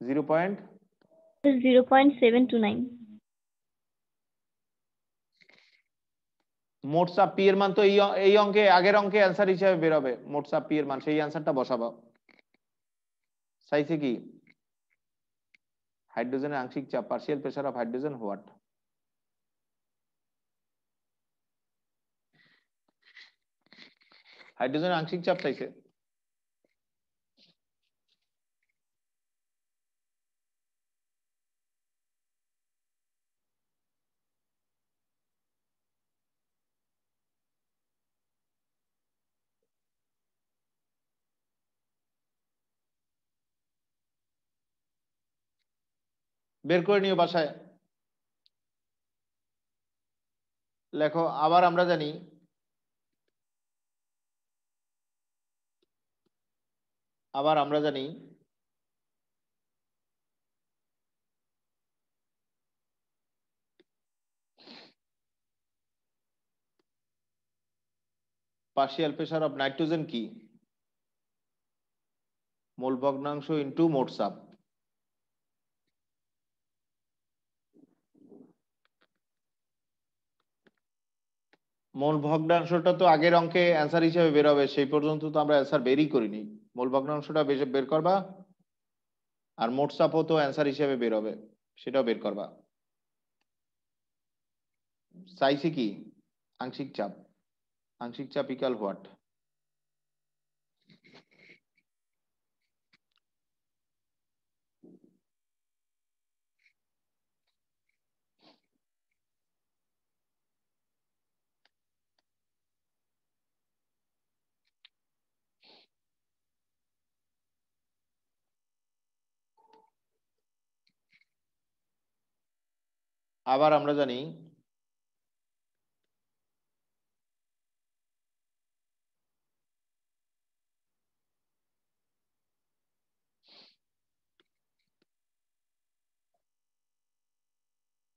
0.729। মোট চাপ পি এর মান তো এই অঙ্কে, আগের অঙ্কে অ্যান্সার হিসেবে বের হবে মোট চাপ পি এর মান। সেই অ্যান্সারটা বসাবো। চাইছে কি? হাইড্রোজেনের আংশিক চাপ, partial pressure of hydrogen what? হাইড্রোজেনের আংশিক চাপ চাইছে। বের করে নিও বাসায়। লেখো আবার আমরা জানি পার্শিয়াল প্রেসার অফ নাইট্রোজেন কি? মোল ভগ্নাংশ ইন্টু মোট চাপ। মোল ভগ্নাংশটা তো আগের অঙ্কে অ্যান্সার হিসেবে বের হবে, সেই পর্যন্ত তো আমরা অ্যান্সার বেরই করিনি। মোল ভগ্নাংশটা বের করবা, আর মোট চাপও তো অ্যান্সার হিসেবে বের হবে, সেটাও বের করবা। চাইছে কি আংশিক চাপ, আংশিক চাপ ইকুয়াল হোয়াট? আবার আমরা জানি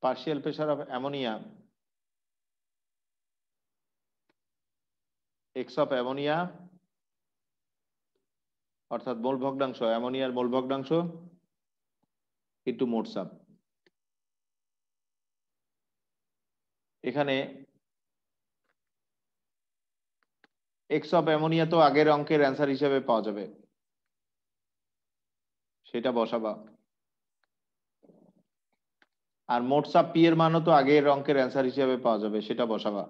partial pressure of ammonia x of ammonia অর্থাৎ মোল ভগ্নাংশ, অ্যামোনিয়ার মোল ভগ্নাংশ ইনটু মোট চাপ। এখানে এক্স অফ অ্যামোনিয়া তো আগের অঙ্কের অ্যান্সার হিসেবে পাওয়া যাবে, সেটা বসাবা। আর মোট চাপ পি এর মানও তো আগের অঙ্কের অ্যান্সার হিসেবে পাওয়া যাবে, সেটা বসাবা।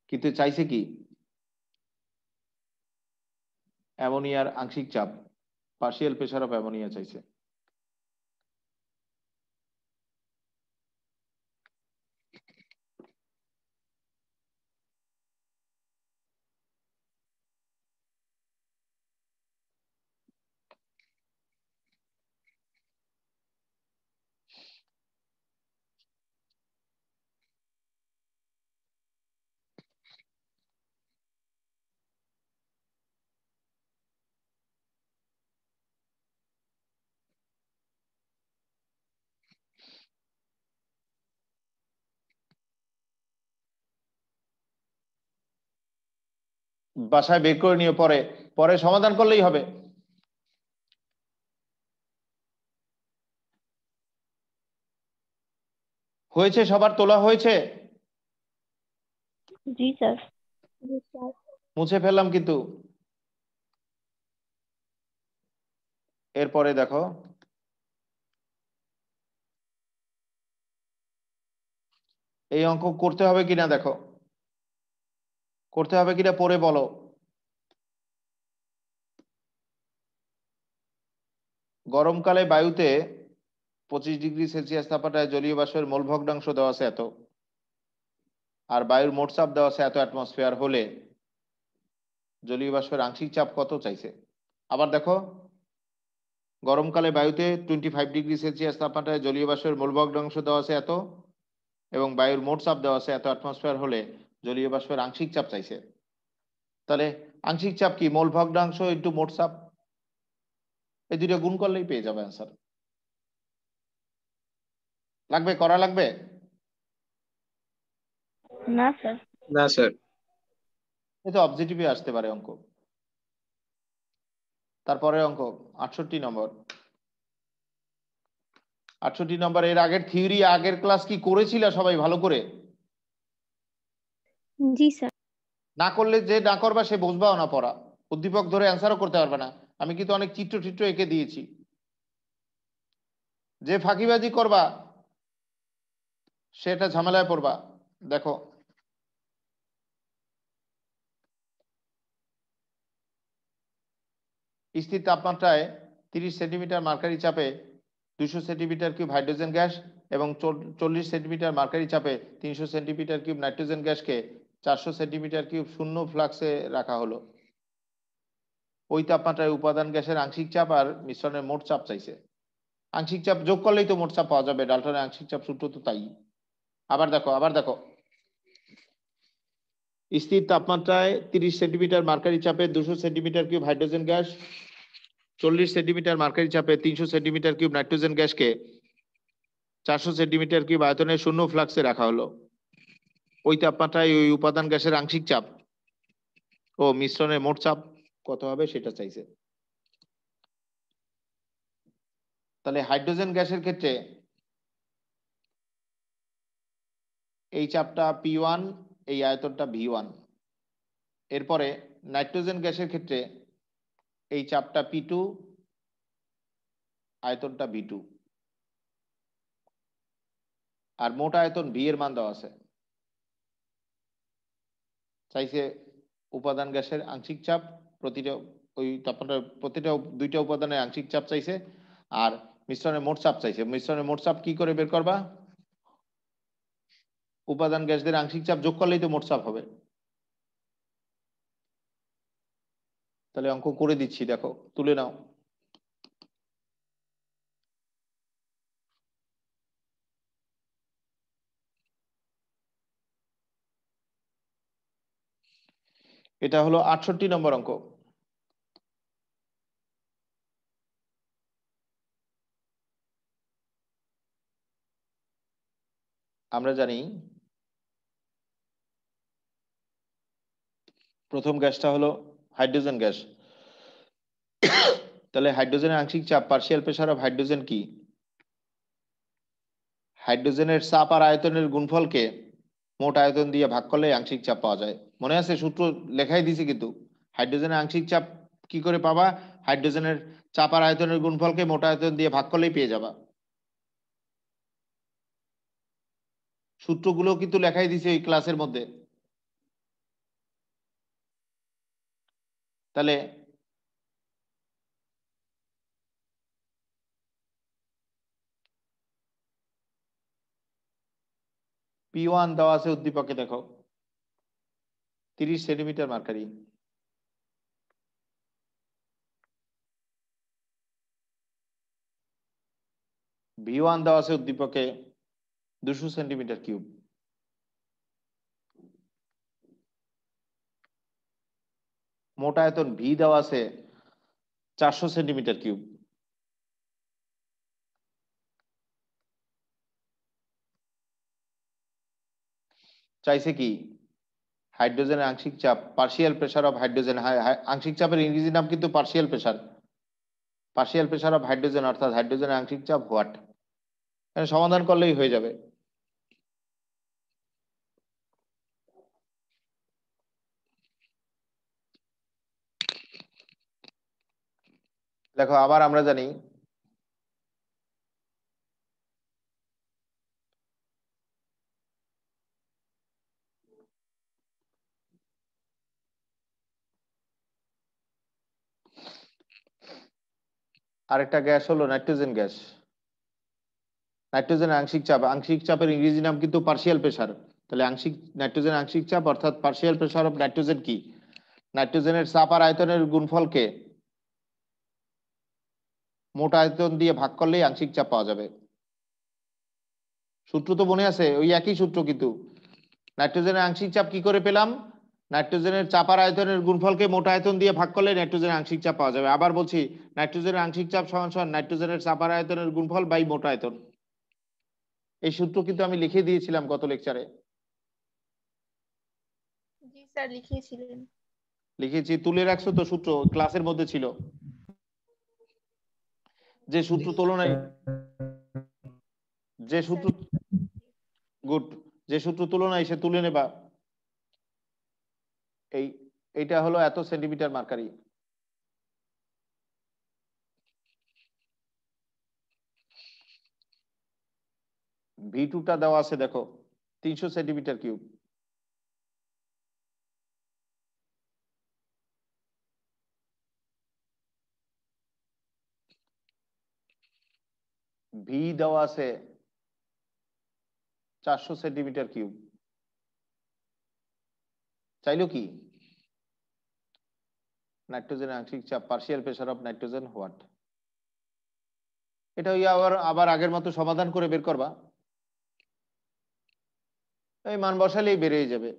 কিন্তু চাইছে কি অ্যামোনিয়ার আংশিক চাপ, পার্শিয়াল প্রেসার অফ অ্যামোনিয়া চাইছে। বাসায় বের করে নিয়ে পরে পরে সমাধান করলেই হবে। হয়েছে? সবার তোলা হয়েছে? জি স্যার। মুছে ফেললাম কিন্তু। এরপরে দেখো এই অঙ্ক করতে হবে কিনা, দেখো করতে হবে কিনা পরে বলো। গরমকালে বায়ুতে 25 ডিগ্রি সেলসিয়াস তাপমাত্রায় জলীয় বাষ্পের মোল ভগ্নাংশ দেওয়া আছে এত, আর বায়ুর মোট চাপ দেওয়া আছে এত অ্যাটমসফিয়ার হলে জলীয় বাষ্পের আংশিক চাপ কত চাইছে। আবার দেখো গরমকালে বায়ুতে 25 ডিগ্রি সেলসিয়াস তাপমাত্রায় জলীয় বাষ্পের মোল ভগ্নাংশ দেওয়া আছে এত এবং বায়ুর মোট চাপ দেওয়া আছে এত অ্যাটমসফিয়ার হলে জলীয় বাষ্পের আংশিক চাপ চাইছে। তাহলে আংশিক চাপ কি? মোল ভগ্নাংশ ইনটু মোট চাপ, এই দুটো গুণ করলেই পেয়ে যাবে অ্যান্সার। লাগবে? করা লাগবে? না স্যার। না স্যার। এটা অবজেক্টিভে আসতে পারে অঙ্ক। তারপরে অঙ্ক 68 নম্বর। 68 নম্বর। এর আগের থিওরি আগের ক্লাস কি করেছিল সবাই ভালো করে? জি স্যার। না করলে যে না করবা সে বুঝবাও না পড়া, উদ্দীপক ধরে অ্যান্সারও করতে পারবে না। আমি কিন্তু অনেক চিত্র এঁকে দিয়েছি। যে ফাঁকিবাজি করবা সেটা ঝামেলায় পড়বা। দেখো স্থির তাপমাত্রায় 30 সেন্টিমিটার মার্কারি চাপে 200 সেন্টিমিটার কিউব হাইড্রোজেন গ্যাস এবং 40 সেন্টিমিটার মার্কারি চাপে 300 সেন্টিমিটার কিউব নাইট্রোজেন গ্যাসকে 400 সেন্টিমিটার কিউব শূন্য ফ্লাক্সে রাখা হলো। ওই তাপমাত্রায় উপাদান গ্যাসের আংশিক চাপ আর মিশ্রণের মোট চাপ চাইছে। আংশিক চাপ যোগ করলেই তো মোট চাপ পাওয়া যাবে, ডাল্টনের আংশিক চাপ সূত্র তো তাই। আবার দেখো স্থির তাপমাত্রায় 30 সেন্টিমিটার মার্কারি চাপে 200 centimetre cube hydrogen gas, 40 centimetre mercury চাপে 300 সেন্টিমিটার কিউব নাইট্রোজেন গ্যাসকে 400 সেন্টিমিটার কিউব আয়তনের শূন্য ফ্লাক্সে রাখা হলো। ওই তাপমাত্রায় ওই উপাদান গ্যাসের আংশিক চাপ ও মিশ্রণের মোট চাপ কত হবে সেটা চাইছে। তাহলে হাইড্রোজেন গ্যাসের ক্ষেত্রে এই চাপটা P1, এই আয়তনটা V1। এরপরে নাইট্রোজেন গ্যাসের ক্ষেত্রে এই চাপটা P2, আয়তনটা V2 আর মোট আয়তন V এর মান দেওয়া আছে। চাইছে উপাদান গ্যাসের আংশিক চাপ, প্রতিটা ওই তাপমাত্রা প্রতিটা দুইটা উপাদানের আংশিক চাপ চাইছে, আর মিশ্রণের মোট চাপ চাইছে। মিশ্রণের মোট চাপ কি করে বের করবা? উপাদান গ্যাসদের আংশিক চাপ যোগ করলেই তো মোট চাপ হবে। তাহলে অঙ্ক করে দিচ্ছি, দেখো তুলে নাও। এটা হলো 68 নম্বর অঙ্ক। আমরা জানি প্রথম গ্যাসটা হলো হাইড্রোজেন গ্যাস। তাহলে হাইড্রোজেনের আংশিক চাপ পার্শিয়াল প্রেসার অফ হাইড্রোজেন কি? হাইড্রোজেনের চাপ আর আয়তনের গুণফলকে মোট আয়তন দিয়ে ভাগ করলে আংশিক চাপ পাওয়া যায়। মনে আছে? সূত্র লেখাই দিছি কিন্তু। হাইড্রোজেনের আংশিক চাপ কি করে পাবা? হাইড্রোজেনের চাপ আর আয়তনের গুণফলকে মোট আয়তন দিয়ে ভাগ করলেই পেয়ে যাবা। সূত্রগুলো কিন্তু লেখাই দিছি এই ক্লাসের মধ্যে। তাহলে P1 দেওয়া আছে উদ্দীপকে, দেখো 30 সেন্টিমিটার মার্কারি। V1 দেওয়া আছে উদ্দীপকে 200 সেন্টিমিটার কিউব। মোট আয়তন V দেওয়া আছে 400 সেন্টিমিটার কিউব। চাইছে কি? হাইড্রোজেনের আংশিক চাপ পার্শিয়াল প্রেসার অফ হাইড্রোজেন। আংশিক চাপের ইংরেজি নাম কিন্তু partial pressure. Partial pressure of hydrogen অর্থাৎ হাইড্রোজেনের আংশিক চাপ হোয়াট। সমাধান করলেই হয়ে যাবে। দেখো আবার আমরা জানি আরেকটা গ্যাস হলো নাইট্রোজেন গ্যাস। নাইট্রোজেনের আংশিক চাপের ইংরেজি নাম কিন্তু পার্শিয়াল প্রেসার। তাহলে নাইট্রোজেন আংশিক চাপ অর্থাৎ পার্শিয়াল প্রেসার অফ নাইট্রোজেন কি? নাইট্রোজেনের চাপ আর আয়তনের গুণফলকে মোট আয়তন দিয়ে ভাগ করলেই আংশিক চাপ পাওয়া যাবে। সূত্র তো মনে আছে? ওই একই সূত্র কিন্তু। নাইট্রোজেনের আংশিক চাপ কি করে পেলাম? নাইট্রোজেনের চাপ আর আয়তনের গুণফলকে মোট আয়তন দিয়ে ভাগ করলে নাইট্রোজেনের আংশিক চাপ পাওয়া যাবে। আবার বলছি, নাইট্রোজেনের আংশিক চাপ সমান সমান নাইট্রোজেনের চাপ আর আয়তনের গুণফল বাই মোট আয়তন। এই সূত্র কিন্তু আমি লিখে দিয়েছিলাম গত লেকচারে। জি স্যার, লিখিয়েছিলেন। লিখেছি, তুলে রাখছো তো? সূত্র ক্লাসের মধ্যে ছিল। যে সূত্র তুলনায় গুড, যে সূত্র তুলনায় সে তুলে নেবা। এইটা হলো এত সেন্টিমিটার মার্কারি। V2টা দেওয়া আছে, দেখো 300 সেন্টিমিটার কিউব। V দেওয়া আছে 400 সেন্টিমিটার কিউব। চাইলো কি? নাইট্রোজেনের আংশিক চাপ partial pressure of nitrogen what. এটা আবার আগের মতো সমাধান করে বের করবা। এই মান বসালেই বেরিয়ে যাবে।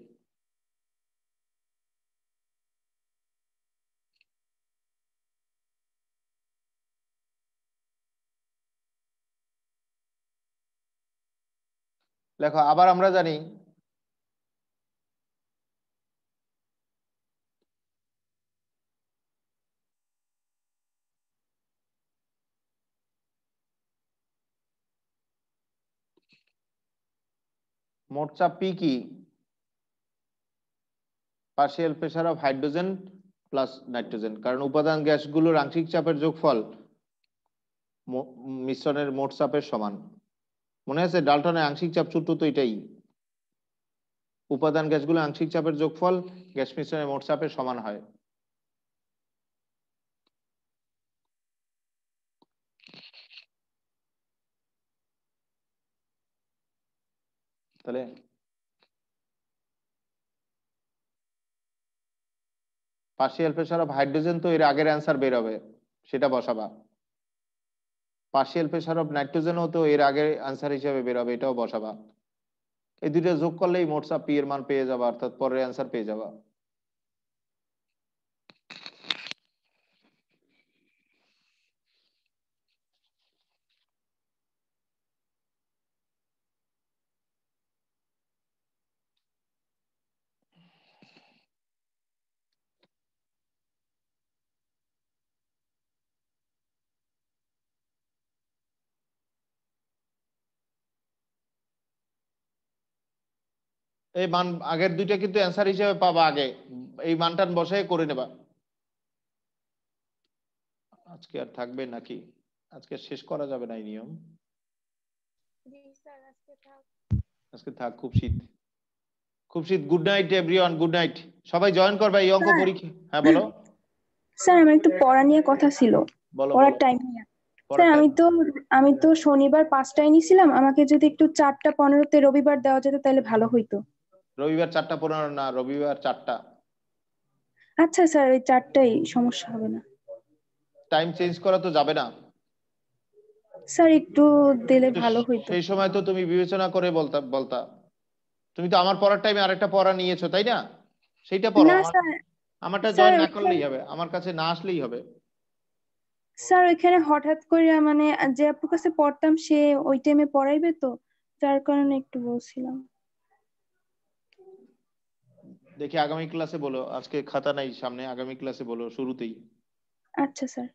দেখো আবার আমরা জানি মোট চাপ P কি? Partial pressure of hydrogen plus nitrogen. কারণ উপাদান গ্যাসগুলোর আংশিক চাপের যোগফল মিশ্রণের মোট চাপের সমান। মনে আছে ডাল্টনের আংশিক চাপ সূত্র তো এটাই, উপাদান গ্যাসগুলো আংশিক চাপের যোগফল গ্যাস মিশ্রণের মোট চাপের সমান হয়। তাহলে পার্শিয়াল প্রেসার অফ হাইড্রোজেন তো এর আগের অ্যান্সার বের হবে, সেটা বসাবা। পার্শিয়াল প্রেসার অফ নাইট্রোজেনও তো এর আগের অ্যান্সার হিসেবে বের হবে, এটাও বসাবা। এই দুইটা যোগ করলেই মোট চাপ পি এর মান পেয়ে যাবা, অর্থাৎ পরের অ্যান্সার পেয়ে যাবা। এই মান আগের দুইটা কিন্তু অ্যান্সার হিসেবে পাবা, আগে এই মানটা বসাই করে নেবা। আজকে আর থাকবে নাকি? আজকে শেষ করা যাবে না এই নিয়ম। আজকে থাক, খুব শীত, খুব শীত। Good night everyone, good night. সবাই জয়েন করবে এই অঙ্ক পরীক্ষা। হ্যাঁ বলো স্যার আমার একটু পড়া নিয়ে কথা ছিল, বলো পড়ার বলো। টাইম নিয়ে। স্যার আমি তো শনিবার 5টায় নিছিলাম, আমাকে যদি একটু 4:15-তে রবিবার দেওয়া যেত তাহলে ভালো হইতো। রবিবার 4:15 না, রবিবার 4টা। আচ্ছা স্যার, ওই 4টাই সমস্যা হবে না। টাইম চেঞ্জ করা তো যাবে না স্যার একটু দিলে ভালো হইতো। সেই সময় তো তুমি বিবেচনা করে বলতা। তুমি তো আমার পড়ার টাইমে আরেকটা পড়া নিয়েছো তাই না, সেইটা পড়ো। না স্যার, আমারটা স্যার জয়েন না করলেই হবে, আমার কাছে না আসলেই হবে। স্যার ওইখানে হঠাৎ করে মানে যে আপুর কাছে পড়তাম সে ওই টাইমে পড়াইবে তো, যার কারণে একটু বলছিলাম। দেখি আগামী ক্লাসে বলো, আজকে খাতা নাই সামনে, আগামী ক্লাসে বলো শুরুতেই। আচ্ছা স্যার।